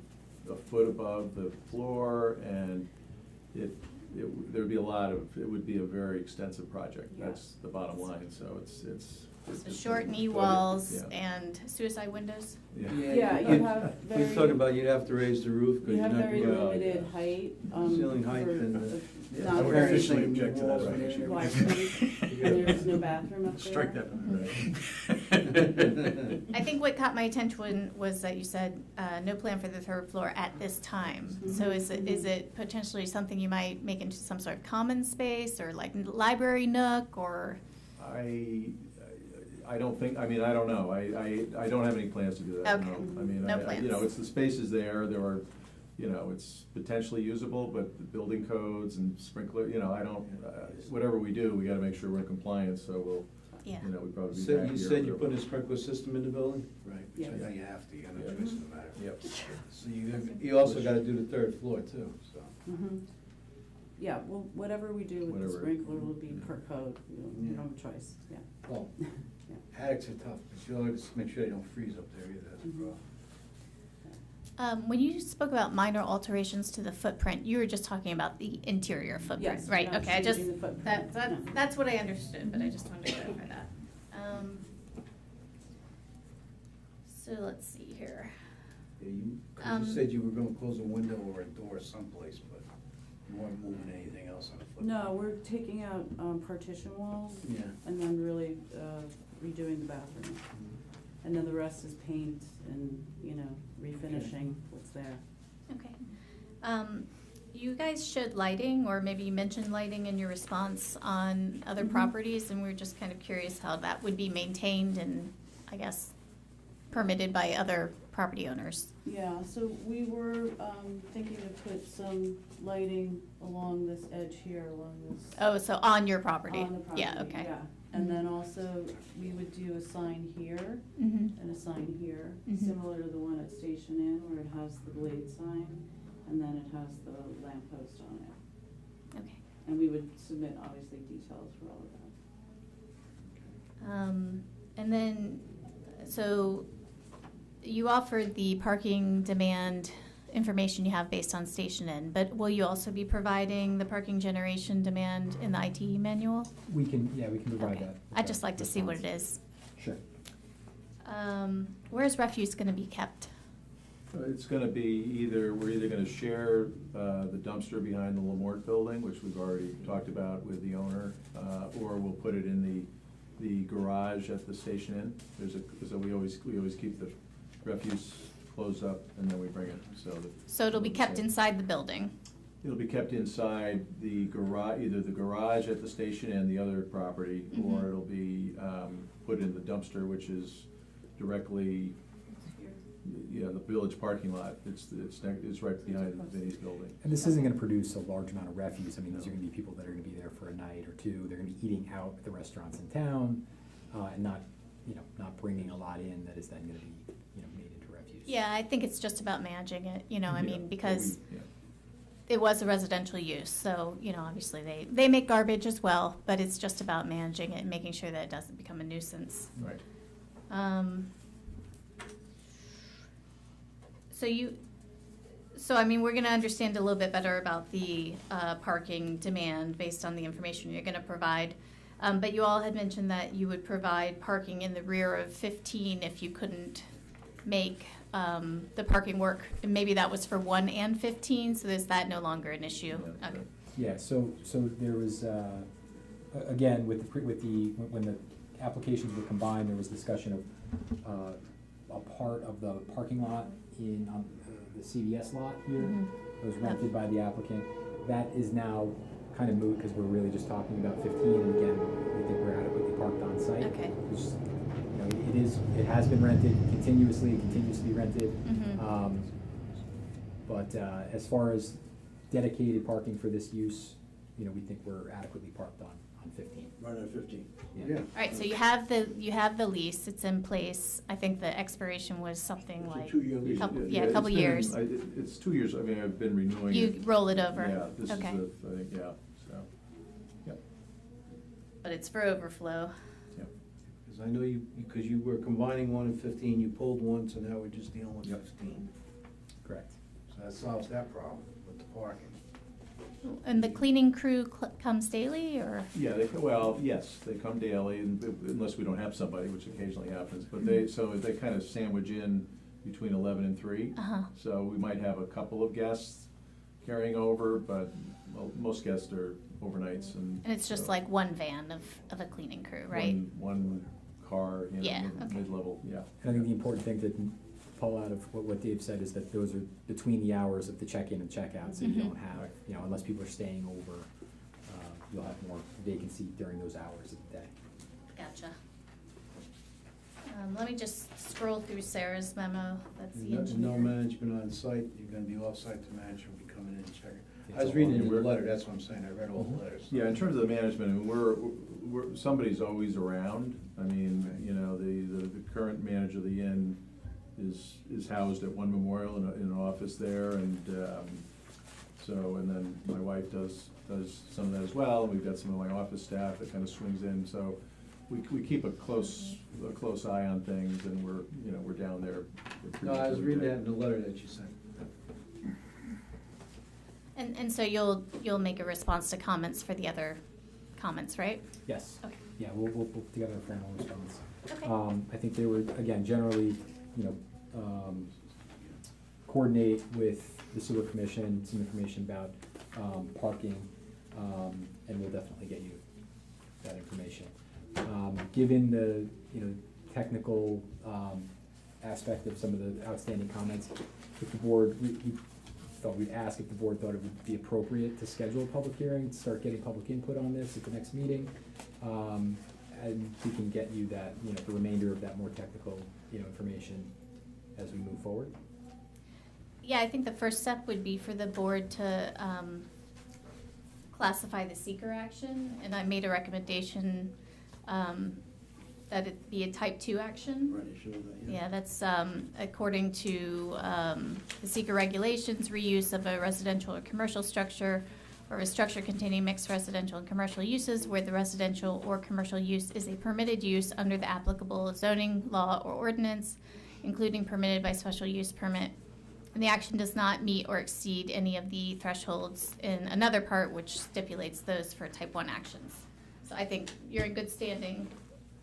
a foot above the floor, and there'd be it would be a very extensive project. That's the bottom line, so it's So short knee walls and suicide windows? Yeah, you have very. We're talking about you'd have to raise the roof, because You you're have not. very gonna- limited height. Ceiling height for and, a I not would very officially object to that. wide space, and there's no bathroom up there. Strike that. I think what caught my attention was that you said no plan for the third floor at this time. So is it potentially something you might make into some sort of common space, or like library nook, or? I don't think, I mean, I don't know, I don't have any plans to do that, Okay. no. I mean, No you know, plans. it's, the space is there are, you know, it's potentially usable, but the building codes and sprinkler, you know, I don't, whatever we do, we gotta make sure we're in compliance, so we'll, Yeah. you know, we probably be So back here. you said you or- put a sprinkler system in the building? Right, Yes. so yeah, you have to, you got no Yeah. choice in the matter. Yep. So you also gotta do the third floor too, so. Mhm. Yeah, well, whatever we do with the Whatever. sprinkler will be per code, you Yeah. don't have a choice, yeah. Well, Yeah. attics are tough, but you always make sure they don't freeze up there either, that's a Mhm. problem. When you spoke about minor alterations to the footprint, you were just talking about the interior footprint, Yes, right? we're not Okay, I just, changing the footprint, that, no. that's what I understood, but I just wanted to clarify that. So let's see here. Yeah, cause you said you were gonna close a window or a door someplace, but you weren't moving anything else on the footprint. No, we're taking out partition walls Yeah. and then really redoing the bathroom. And then the rest is paint and, you know, refinishing what's there. Okay. You guys showed lighting, or maybe you mentioned lighting in your response on other Mhm. properties, and we were just kind of curious how that would be maintained and, I guess, permitted by other property owners. Yeah, so we were thinking to put some lighting along this edge here, along this. Oh, so on your property? On the property, Yeah, okay. yeah. And then also, we would do a sign here Mm-hmm. and a sign here, Mhm. similar to the one at Station Inn, where it has the blade sign, and then it has the lamppost on it. Okay. And we would submit, obviously, details for all of that. And then, so you offered the parking demand information you have based on Station Inn, but will you also be providing the parking generation demand in the IT manual? We can provide Okay. that. I'd just like to see what it is. Sure. Where's refuse gonna be kept? It's gonna be we're either gonna share the dumpster behind the Lamort building, which we've already talked about with the owner, or we'll put it in the garage at the Station Inn. So we always keep the refuse closed up and then we bring it, So it'll be kept inside the building? It'll be kept inside the garage, either the garage at the Station Inn, the other property, or Mhm. it'll be put in the dumpster, which is directly, the village parking lot. It's right behind Vinnie's building. And this isn't gonna produce a large amount of refuse. I mean, these are gonna be people that are gonna be there for a night or two. They're gonna be eating out at the restaurants in town, and not bringing a lot in that is then gonna be, made into refuse. Yeah, I think it's just about managing it, I Yeah, mean, because yeah. it was a residential use, so, obviously they make garbage as well, but it's just about managing it and making sure that it doesn't become a nuisance. Right. So So, I mean, we're gonna understand a little bit better about the parking demand based on the information you're gonna provide. But you all had mentioned that you would provide parking in the rear of 15 if you couldn't make the parking work. And maybe that was for 1 and 15, so is that no longer an issue? Okay. Yeah, so there was, again, when the applications were combined, there was discussion of a part of the parking lot on the CVS lot here. It was rented by the applicant. That is now kind of moot because we're really just talking about 15, and again, we think we're adequately parked on site. Okay. Which, you know, it has been rented continuously, it continues to be rented. But as far as dedicated parking for this use, you know, we think we're adequately parked on 15. Right on 15. Yeah. All right, so you have the lease, it's in place. I think the expiration was something It's a like. 2-year lease. A couple it's been- years. It's 2 years, I mean, I've been renewing it. You roll it over. Yeah, this is Okay. I think, yeah, so, yep, But it's for overflow. yep. Because I know because you were combining 1 and 15, you pulled one, so now we're just dealing with 15. Correct. So that solves that problem with the parking. And the cleaning crew comes daily, or? Yeah, yes, they come daily, unless we don't have somebody, which occasionally happens, but so they kind of sandwich in between 11 and 3. So we might have a couple of guests carrying over, but most guests are overnights, and. And it's just so like one van of a cleaning crew, right? One car, Yeah, okay. mid-level, yeah. And I think the important thing to pull out of what Dave said is that those are between the hours of the check-in and check-out, so you don't have, you know, unless people are staying over, you'll have more vacancy during those hours of the day. Gotcha. Let me just scroll through Sarah's memo, that's the No engineer. management on site, you're gonna be off-site, the manager will be coming in and checking. It's I was all reading it in the we're- letter, that's what I'm saying, I read all the letters. Yeah, in terms of the management, I mean, somebody's always around. I mean, you know, the current manager of the inn is housed at One Memorial in an office there, and and then my wife does some of that as well, and we've got some of my office staff that kind of swings in, so we keep a close eye on things, and we're down there. No, I was reading that in the letter that you sent. And so you'll make a response to comments for the other comments, right? Yes. Okay. Yeah, we'll put together a formal response. Okay. I think they were, again, generally, you know, coordinate with the sewer commission, some information about parking, and we'll definitely get you that information. Given the, you know, technical aspect of some of the outstanding comments, if the board, we thought we'd ask if the board thought it would be appropriate to schedule a public hearing, start getting public input on this at the next meeting. And we can get you that, you know, the remainder of that more technical, you know, information as we move forward. Yeah, I think the first step would be for the board to classify the seeker action, and I made a recommendation that it be a type 2 action. Right, I showed that, Yeah, that's according to the seeker regulations, reuse of a residential or commercial structure or a structure containing mixed residential and commercial uses where the residential or commercial use is a permitted use under the applicable zoning law or ordinance, including permitted by special use permit. And the action does not meet or exceed any of the thresholds in another part which stipulates those for type 1 actions. So I think you're in good standing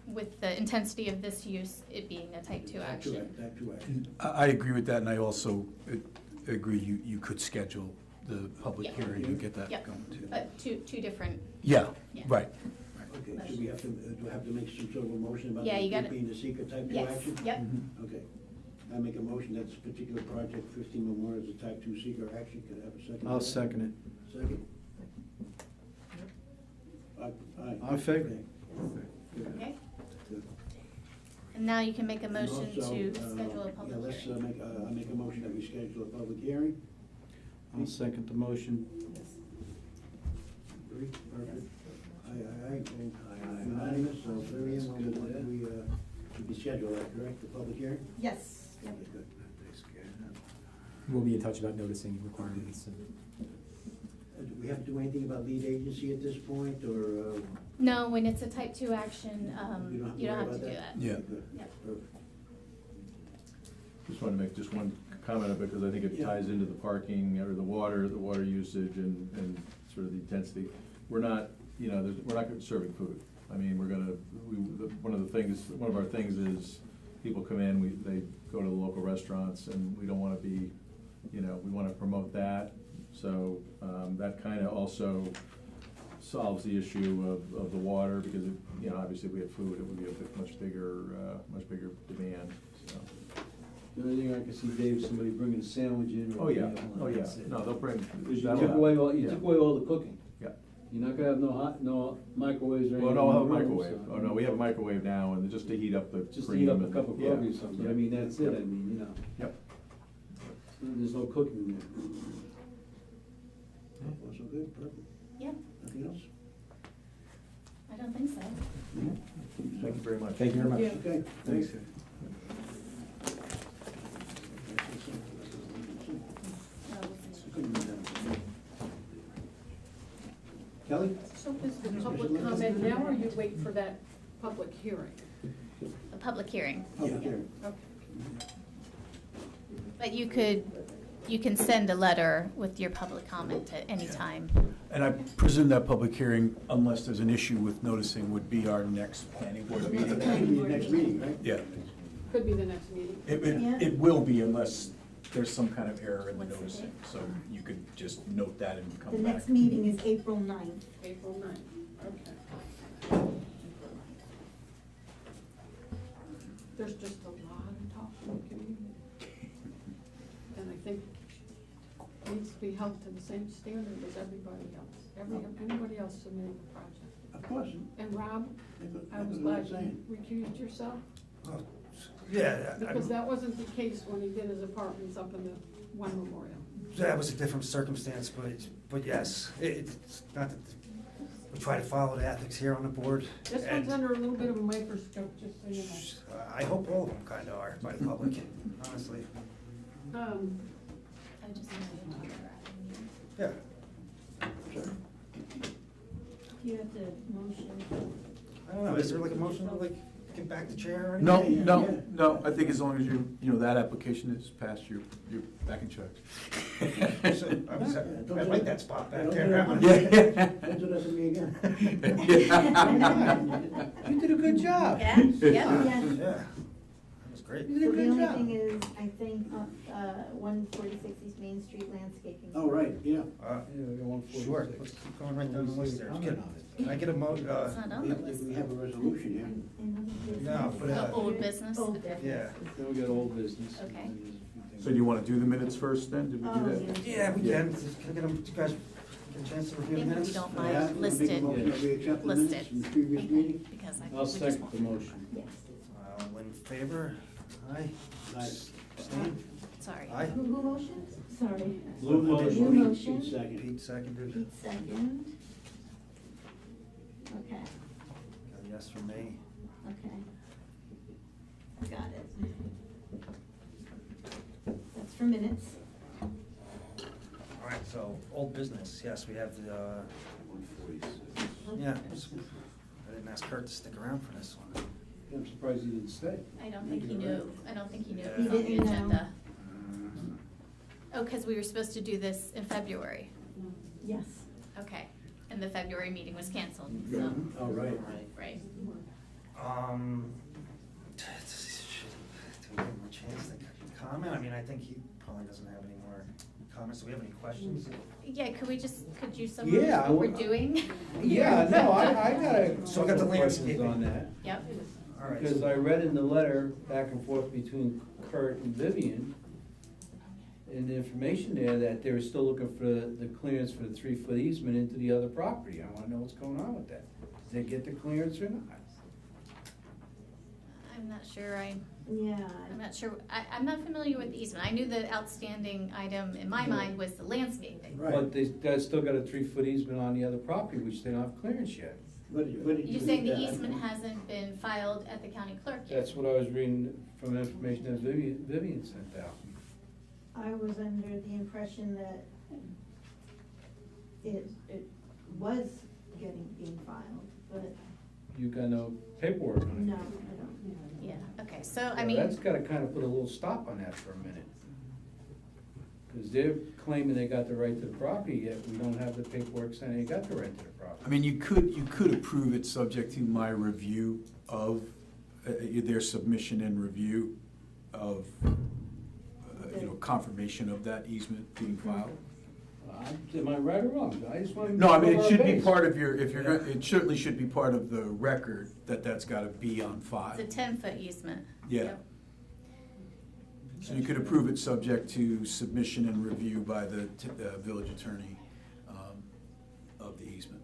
with the intensity of this use, it being a type 2 action. Type 2 action. I agree with that, and I also agree you could schedule the public Yeah. hearing and get that Yep. going too. But two different. Yeah, Yeah. right. Okay, so we have to, do I have to make some sort of a motion about Yeah, you it gotta- being the secret type 2 Yes, action? yep. Okay. I make a motion that this particular project, 15 Memorial, is a type 2 secret action. Could I have a second? I'll second it. Second? Aye. I'm in favor. Okay. Good. Okay, Good. and now you can make a And motion also, to schedule a Yeah, public let's hearing. I make a motion that we schedule a public hearing. I'll second the motion. Three, perfect. Aye. Unanimous, so Vivian, we schedule that, correct, the public hearing? Yes. Okay, good. We'll be in touch about noticing requirements and. Do we have to do anything about lead agency at this point, or? No, when it's a type 2 action, You don't you don't worry have to about do that? that. Yeah. Good. Yep. Perfect. Just want to make just one comment on it because I think it Yeah. ties into the parking or the water usage and sort of the intensity. We're not, you know, we're not serving food. I mean, one of our things is people come in, they go to the local restaurants, and we don't wanna be, you know, we wanna promote that. So, that kinda also solves the issue of the water, because, you know, obviously if we had food, it would be a much bigger demand, so. The only thing I can see, Dave, somebody bringing a sandwich in. Oh, yeah, no, they'll bring. Because you that'll took away happen. Yeah. all the cooking. Yeah. You're not gonna have no microwaves or anything. Well, no, we'll have a in the room, microwave. so- Oh, no, we have a microwave now, and just to heat up the cream. Just to heat up a and- cup of yeah, coffee or something, yeah. I mean, that's it, Yep. I mean, you know, Yep. there's no cooking in there. So good, perfect. Yeah, Nothing else? I don't think so. Thank you very much. Thank you very much. Okay, thanks. Kelly? So is the public comment now, or you wait for that public hearing? A public hearing. Public hearing. Okay. But you can send a letter with your public comment at any time. And I presume that public hearing, unless there's an issue with noticing, would be our next planning board meeting. That should be the next meeting, right? Yeah, Could be the next meeting. it will be unless there's some kind of error in the What's the noticing. date? So you could just note that and come The back. next meeting is April 9th. April 9th, okay. There's just a lot of talk in the community. And I think it needs to be held to the same standard as everybody else, anybody else submitting a project. Of course. And Rob, I was That's what glad I'm you saying. recused yourself, Yeah, because that wasn't the case when he did his apartments up in the One Memorial. that was a different circumstance, but yes, it's not that, we try to follow the ethics here on the board. This and one's under a little bit of a microscope, just so you know. I hope all of them kind of are by the public, honestly. I would just want to talk about it. Yeah. You have to motion. I don't know, is there like a motion to like get back the chair or anything? No, Yeah, no, yeah. no, I think as long as you know, that application is passed, you're back in charge. I like that spot back Don't there. do that. Don't do that to me again. You did a good job. Yeah, yeah. Yeah, that was great. You So did a the good only job. thing is, I think, 146 East Main Street landscaping. Oh, right, yeah. Uh, Yeah, we got 146. Sure, let's keep going right down the list there. Comment on it. Can I get a It's not on the If list. we have a resolution, yeah. And other business. No, but, Old business? Old Okay. business. Yeah. Then we got old business. Okay. So do you want to do the minutes first then? Did we do Oh, that? Yeah, we can. Can I get them, you guys get a chance to review the Maybe we minutes? don't Yeah, mind make a listed, motion that we accept the minutes listed. from the previous Okay, meeting. because I'll we just second won't- the motion. Yes. All in favor? Aye. Aye. Abstain? Sorry. Aye. Who motioned? Sorry. Blue Blue motion. motion. Pete second. Pete seconded. Pete second. Okay, Got a yes from me. okay. Got it. That's for minutes. All right, so, old business, yes, we have the, 146. yeah, I didn't ask Kurt to stick around for this one. I'm surprised he didn't stay. I don't think he knew, I don't think he knew it He was on the didn't know. agenda. Oh, because we were supposed to do this in February. Yes. Okay, and the February meeting was canceled, so, Oh, right. right. Do we give him a chance to comment? I mean, I think he probably doesn't have any more comments. Do we have any questions? Yeah, could you summarize Yeah, what we're doing? Yeah, no, I got a So I got the couple questions landscaping. on that. Yep, All right. Because I read in the letter back and forth between Kurt and Vivian, in the information there, that they were still looking for the clearance for the 3-foot easement into the other property. I wanna know what's going on with that. Did they get the clearance or not? I'm not sure, Yeah. I'm not sure, I'm not familiar with the easement. I knew the outstanding item in my mind was the landscaping. But they still got a 3-foot easement on the other property, which they don't have clearance yet. You're saying the easement hasn't been filed at the county clerk yet? That's what I was reading from the information that Vivian sent out. I was under the impression that it was being filed, but You got no paperwork on it. no, I don't. Yeah, okay, so I So mean, that's gotta kind of put a little stop on that for a minute. Because they're claiming they got the right to the property, yet we don't have the paperwork saying they got the right to the property. I mean, you could approve it subject to my review of their submission and review of, confirmation of that easement being filed. Am I right or wrong? I just want to. No, I mean, it should be part of your, it certainly should be part of the record that that's gotta be on file. It's a 10-foot easement. Yeah. Yep. So you could approve it subject to submission and review by the village attorney of the easement.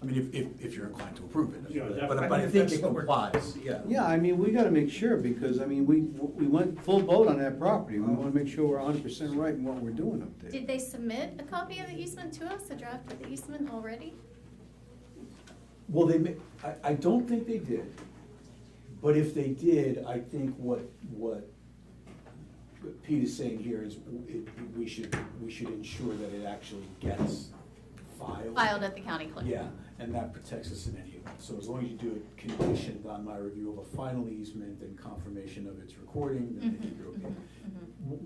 I mean, if you're inclined to approve it. Yeah, that- But I think it complies, yeah. Yeah, I mean, we gotta make sure, because, I mean, we went full boat on that property. We wanna make sure we're 100% right in what we're doing up there. Did they submit a copy of the easement to us, a draft of the easement already? Well, I don't think they did, but if they did, I think what Pete is saying here is we should ensure that it actually gets filed. Filed at the county clerk. Yeah, and that protects us in any event. So as long as you do it conditioned on my review of a final easement and confirmation of its recording, then I think you're okay.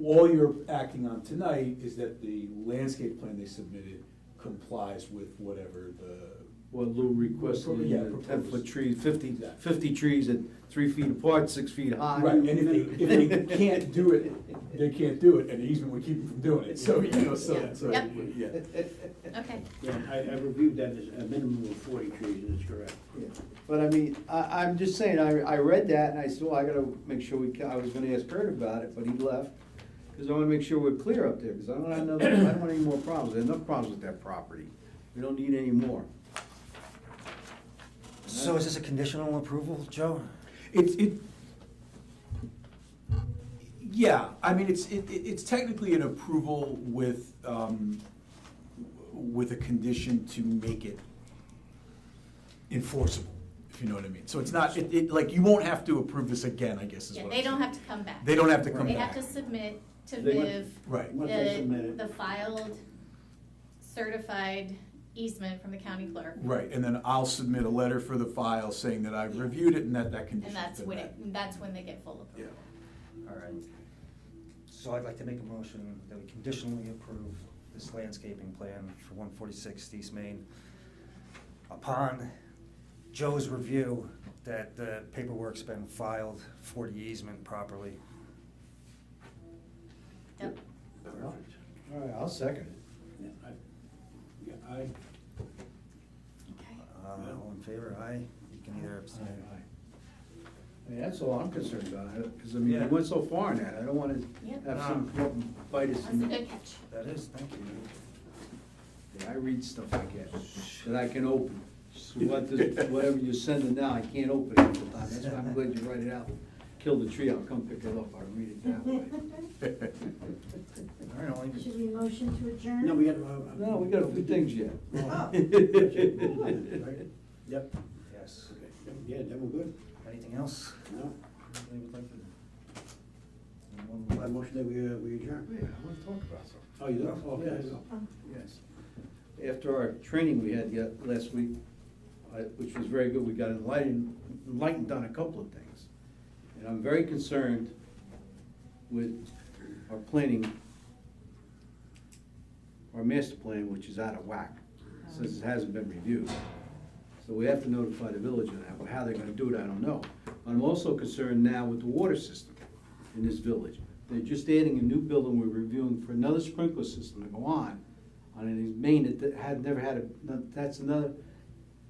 All you're acting on tonight is that the landscape plan they submitted complies with whatever What Lou requested, Yeah, the proposed. 10-foot trees, 50 trees at 3 feet apart, 6 feet high. Right, and if they can't do it, they can't do it, and the easement would keep them from doing it, so, Yep. yeah. Okay. Yeah, I reviewed that as a minimum of 40 trees, and it's correct. But I mean, I'm just saying, I read that and I said, well, I gotta make sure I was gonna ask Kurt about it, but he left. Because I wanna make sure we're clear up there, because I don't want any more problems. There's enough problems with that property. We don't need any more. So is this a conditional approval, Joe? Yeah, I mean, it's technically an approval with a condition to make it enforceable, if you know what I mean. So it's not, like, you won't have to approve this again, I guess is Yeah, what they I'm don't saying. have to come back. They don't have to come They back. have to submit to They must- Viv Right. Once they submit it. the filed certified easement from the county clerk. Right, and then I'll submit a letter for the file saying that I've reviewed it and that condition. And that's when they get full approval. Yeah. All right. So I'd like to make a motion that we conditionally approve this landscaping plan for 146 East Main upon Joe's review that the paperwork's been filed for the easement properly. Yep. Perfect. All right, I'll second it. Yeah, Okay. All in favor, aye? You can either abstain. I mean, that's all I'm concerned about, because I mean, Yeah. we went so far in that, I don't wanna Yep. have some come up and bite us. That's a good catch. That is, thank you. Yeah, I read stuff I get, that I can open. So whatever you're sending now, I can't open it all the time, that's why I'm glad you write it out. Kill the tree, I'll come pick it up, I'll read it that way. All right, only. Should we motion to adjourn? No, we got. No, we got a few things yet. Yep. Yes. Okay. Yeah, then we're good. Anything else? No, Anybody would like to? I motion that we adjourn. Yeah, I want to talk about something. Oh, you do? Oh, okay. Yes. After our training we had last week, which was very good, we got enlightened on a couple of things. And I'm very concerned with our planning, our master plan, which is out of whack, since it hasn't been reviewed. So we have to notify the village of that, but how they're gonna do it, I don't know. I'm also concerned now with the water system in this village. They're just adding a new building, we're reviewing for another sprinkler system to go on a main that had never had that's another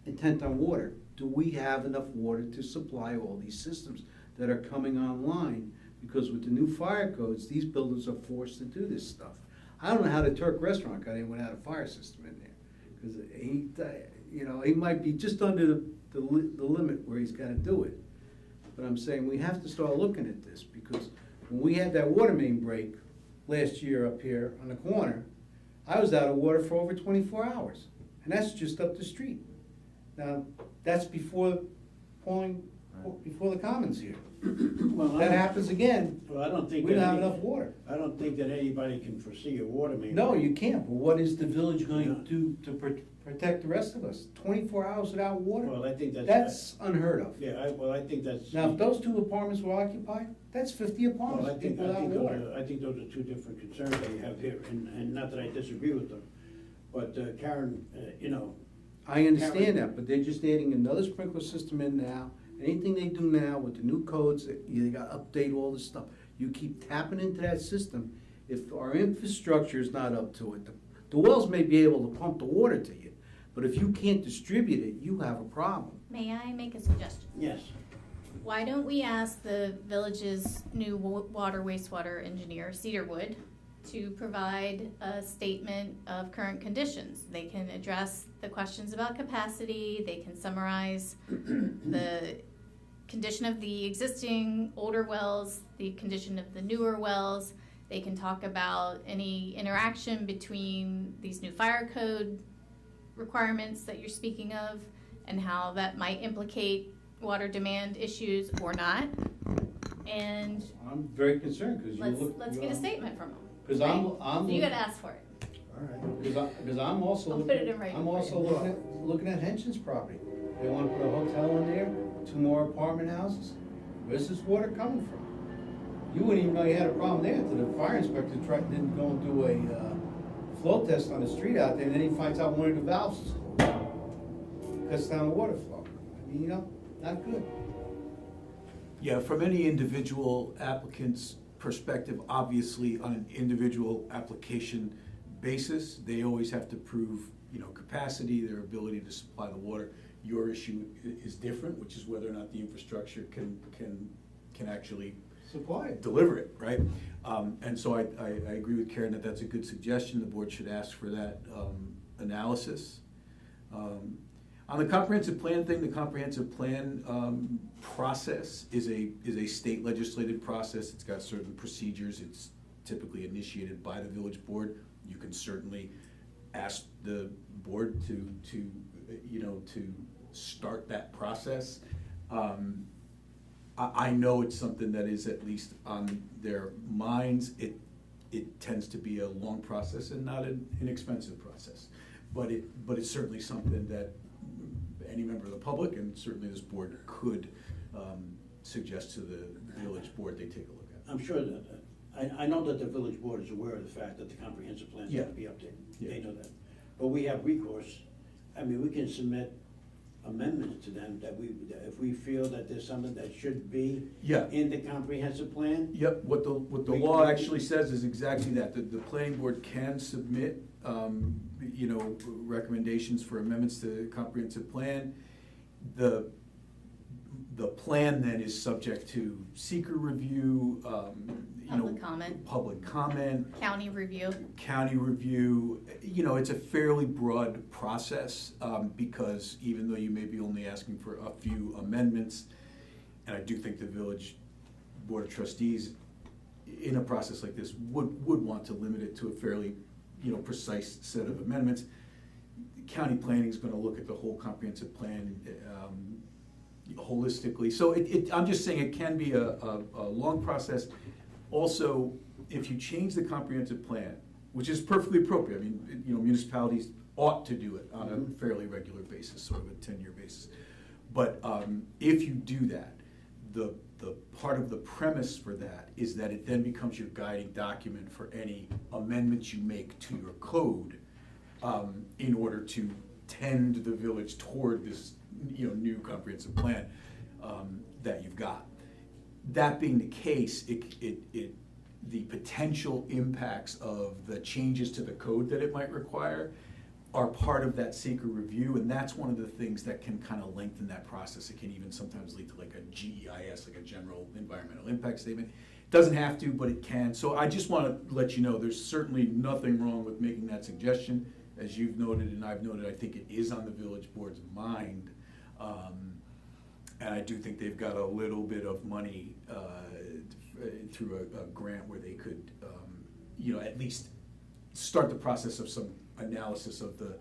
intent on water. Do we have enough water to supply all these systems that are coming online? Because with the new fire codes, these buildings are forced to do this stuff. I don't know how the Turk restaurant got in without a fire system in there. Because he might be just under the limit where he's gotta do it. But I'm saying we have to start looking at this, because when we had that water main break last year up here on the corner, I was out of water for over 24 hours, and that's just up the street. Now, that's before the commons here. Well, That happens again, Well, I don't think. we don't that have any- enough water. I don't think that anybody can foresee a water main. No, you can't, but what is the village going to do to protect the rest of us. 24 hours without water? Well, I think that's. That's unheard of. Yeah, I think that's. Now, if those 2 apartments were occupied, that's 50 Well, apartments I with think, people without water. I think those are 2 different concerns that you have here, and not that I disagree with them. But Karen, you know. I understand Karen- that, but they're just adding another sprinkler system in now. Anything they do now with the new codes, you gotta update all this stuff. You keep tapping into that system. If our infrastructure is not up to it, the wells may be able to pump the water to you, but if you can't distribute it, you have a problem. May I make a suggestion? Yes. Why don't we ask the village's new water wastewater engineer, Cedarwood, to provide a statement of current conditions? They can address the questions about capacity, they can summarize the condition of the existing older wells, the condition of the newer wells. They can talk about any interaction between these new fire code requirements that you're speaking of and how that might implicate water demand issues or not. And I'm very concerned, because let's get a statement from them. Because right? I'm. So you gotta ask for it. All right, because I'm also. I'll put it in writing I'm for also you. looking at Henson's property. They want to put a hotel in there, 2 more apartment houses. Where's this water coming from? You wouldn't even know you had a problem there until the fire inspector didn't go and do a flow test on the street out there, and then he finds out one of the valves is closed. Cuts down the water flow. I mean, not good. Yeah, from any individual applicant's perspective, obviously, on an individual application basis, they always have to prove, capacity, their ability to supply the water. Your issue is different, which is whether or not the infrastructure can actually Supply it. deliver it, right? And so I agree with Karen that that's a good suggestion. The board should ask for that analysis. On the comprehensive plan thing, the comprehensive plan process is a state legislated process. It's got certain procedures. It's typically initiated by the village board. You can certainly ask the board to start that process. I know it's something that is at least on their minds. It tends to be a long process and not an inexpensive process. But it's certainly something that any member of the public, and certainly this board, could suggest to the village board they take a look at. I'm sure that, I know that the village board is aware of the fact that the comprehensive plans have to be updated. Yeah. They know that. But we have recourse. I mean, we can submit amendments to them that if we feel that there's something that should be Yeah. in the comprehensive plan. Yep, what the We law can- actually says is exactly that. The planning board can submit, recommendations for amendments to the comprehensive plan. The plan then is subject to seeker review, Public comment, public comment, county review. county review. It's a fairly broad process, because even though you may be only asking for a few amendments, and I do think the village board of trustees, in a process like this, would want to limit it to a fairly, precise set of amendments. County planning is gonna look at the whole comprehensive plan, holistically. So I'm just saying it can be a long process. Also, if you change the comprehensive plan, which is perfectly appropriate, I mean, municipalities ought to do it on a fairly regular basis, sort of a 10-year basis. But if you do that, the part of the premise for that is that it then becomes your guiding document for any amendments you make to your code, in order to tend the village toward this, new comprehensive plan that you've got. That being the case, the potential impacts of the changes to the code that it might require are part of that seeker review, and that's one of the things that can kind of lengthen that process. It can even sometimes lead to like a GEIS, like a general environmental impact statement. It doesn't have to, but it can. So I just want to let you know, there's certainly nothing wrong with making that suggestion. As you've noted and I've noted, I think it is on the village board's mind. And I do think they've got a little bit of money through a grant where they could, at least start the process of some analysis of the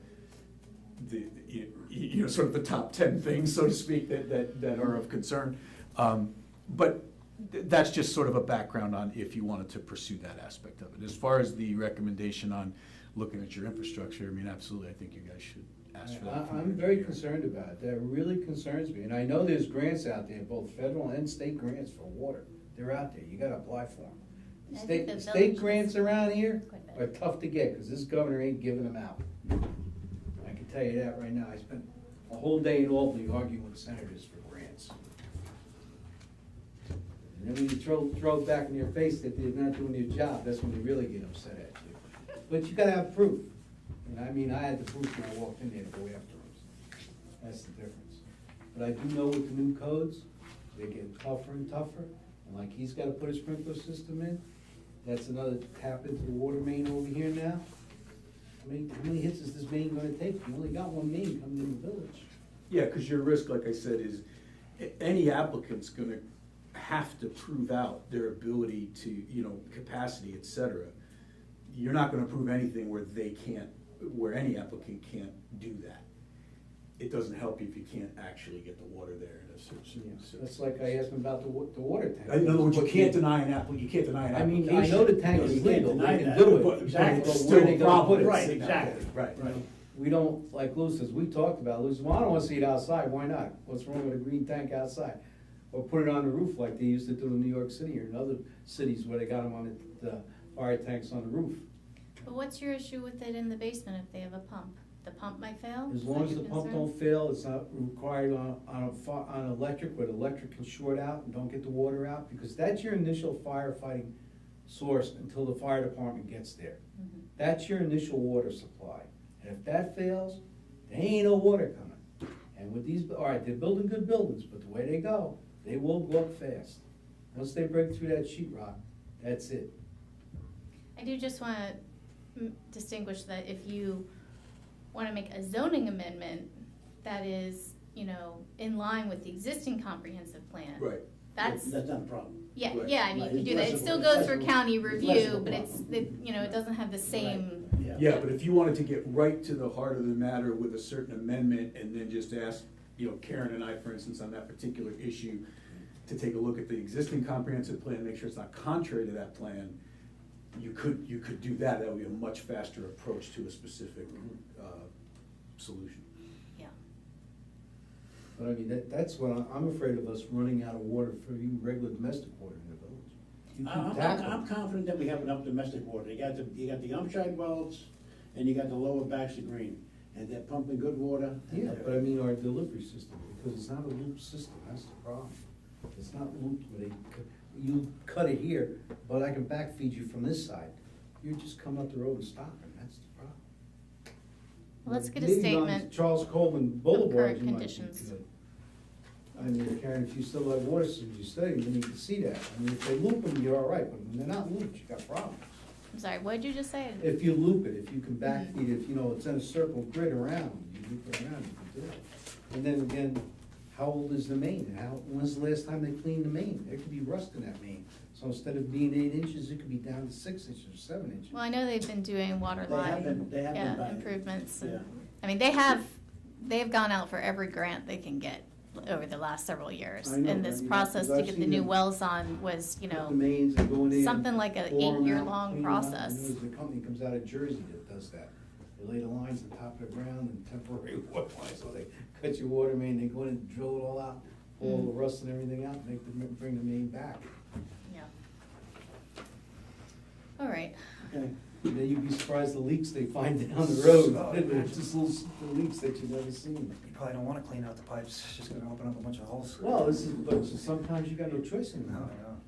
sort of the top 10 things, so to speak, that are of concern. But that's just sort of a background on if you wanted to pursue that aspect of it. As far as the recommendation on looking at your infrastructure, I mean, absolutely, I think you guys should asked for that. from I'm the very engineer. concerned about it. That really concerns me. And I know there's grants out there, both federal and state grants for water. They're out there. You gotta apply for them. I think the State village grants has around here quite a are bit. tough to get, because this governor ain't giving them out. I can tell you that right now. I spent a whole day in Albany arguing with senators for grants. And then when you throw it back in their face that they're not doing their job, that's when they really get upset at you. But you gotta have proof. And I mean, I had the proof when I walked in there to go after them. That's the difference. But I do know with the new codes, they're getting tougher and tougher. And like he's gotta put a sprinkler system in, that's another tap into the water main over here now. How many hits is this main gonna take? You only got one main coming in the village. Yeah, because your risk, like I said, is any applicant's gonna have to prove out their ability to, you know, capacity, et cetera. You're not gonna prove anything where they can't, where any applicant can't do that. It doesn't help you if you can't actually get the water there in a certain. That's like I asked him about the water tank. In other words, you can't deny an applicant, you can't deny an I mean, application. I know the tank No, is you can't legal, deny they can that, do it. but exactly. But It's where still they a gonna problem. put it? Right, exactly. Right. We don't, like Lou says, we talked about, Lou says, well, I don't wanna see it outside, why not? What's wrong with a green tank outside? Or put it on the roof like they used to do in New York City or in other cities where they got them on the fire tanks on the roof. But what's your issue with it in the basement if they have a pump? The pump might fail? As Is long that as your the pump concern? don't fail, it's not required on electric, but electric can short out and don't get the water out, because that's your initial firefighting source until the fire department gets there. Mhm. That's your initial water supply. And if that fails, there ain't no water coming. And with these, all right, they're building good buildings, but the way they go, they will go up fast. Once they break through that sheetrock, that's it. I do just want to distinguish that if you want to make a zoning amendment that is, you know, in line with the existing comprehensive plan. Right. That's, That's not a problem. yeah, Right. yeah, I mean, Right, you can do that. It it's still less goes of for a- county it's less review, of a but it's, problem. you know, it doesn't have the same. Yeah, but if you wanted to get right to the heart of the matter with a certain amendment and then just ask, you know, Karen and I, for instance, on that particular issue, to take a look at the existing comprehensive plan, make sure it's not contrary to that plan, you could do that. That would be a much faster approach to a specific, solution. Yeah. But I mean, that's what I'm afraid of, us running out of water for even regular domestic water in the village. You keep tackling. I'm confident that we have enough domestic water. You got the Umshide wells, and you got the lower Baxter Green, and they're pumping good water. and Yeah, they're- but I mean our delivery system, because it's not a loop system, that's the problem. It's not looped where you cut it here, but I can backfeed you from this side. You just come up the road and stop, and that's the problem. Well, let's get a Maybe on statement Charles Coleman Boulevard, current you might be conditions. good. I mean, Karen, if you still have water systems, you study, then you can see that. I mean, if they loop them, you're all right, but when they're not looped, you got problems. I'm sorry, what did you just say? If you loop it, if you can backfeed it, if you know, it's in a circle grid around, you loop it around, you can do it. And then again, how old is the main? When's the last time they cleaned the main? There could be rust in that main. So instead of being 8 inches, it could be down to 6 inches or 7 inches. Well, I know they've been doing water They have line, been- they have been yeah, buying it. improvements. Yeah. And, I mean, they've gone out for every grant they can get over the last several years. I know, And this I mean, process to I've get the seen new them wells on was, you Put know, the mains and go in there and something like an pour 'em out, 8-year-long clean 'em out. process. And there's a company comes out of Jersey that does that. They lay the lines on top of the ground and temporary water lines, so they cut your water main, they go in and drill it all out, pull all the rust and everything out, bring the main back. Yeah. All right. Okay. And then you'd be surprised the leaks they find down the road. They're just little leaks that you've never seen. You probably don't wanna clean out the pipes, it's just gonna open up a bunch of holes. Well, but sometimes you got no choice in No, that. I know.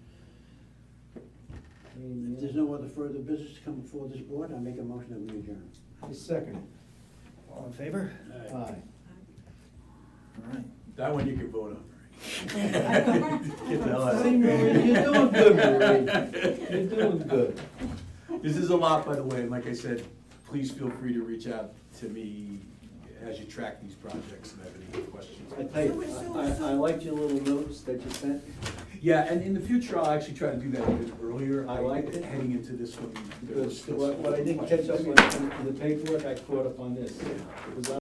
I mean, If there's no other further business to come before this board, I make a motion that we adjourn. I second it. All in favor? All right. Aye. All right. That one you can vote on. Get the hell out of See, here. Marie, you're doing good, Marie. You're doing good. This is a lot, by the way, and like I said, please feel free to reach out to me as you track these projects and have any questions. I tell you, I liked your little notes that you sent. Yeah, and in the future, I'll actually try to do that a bit earlier. I liked it. Heading into this one. there was still What I didn't catch up on in the paperwork, I caught up on this. It was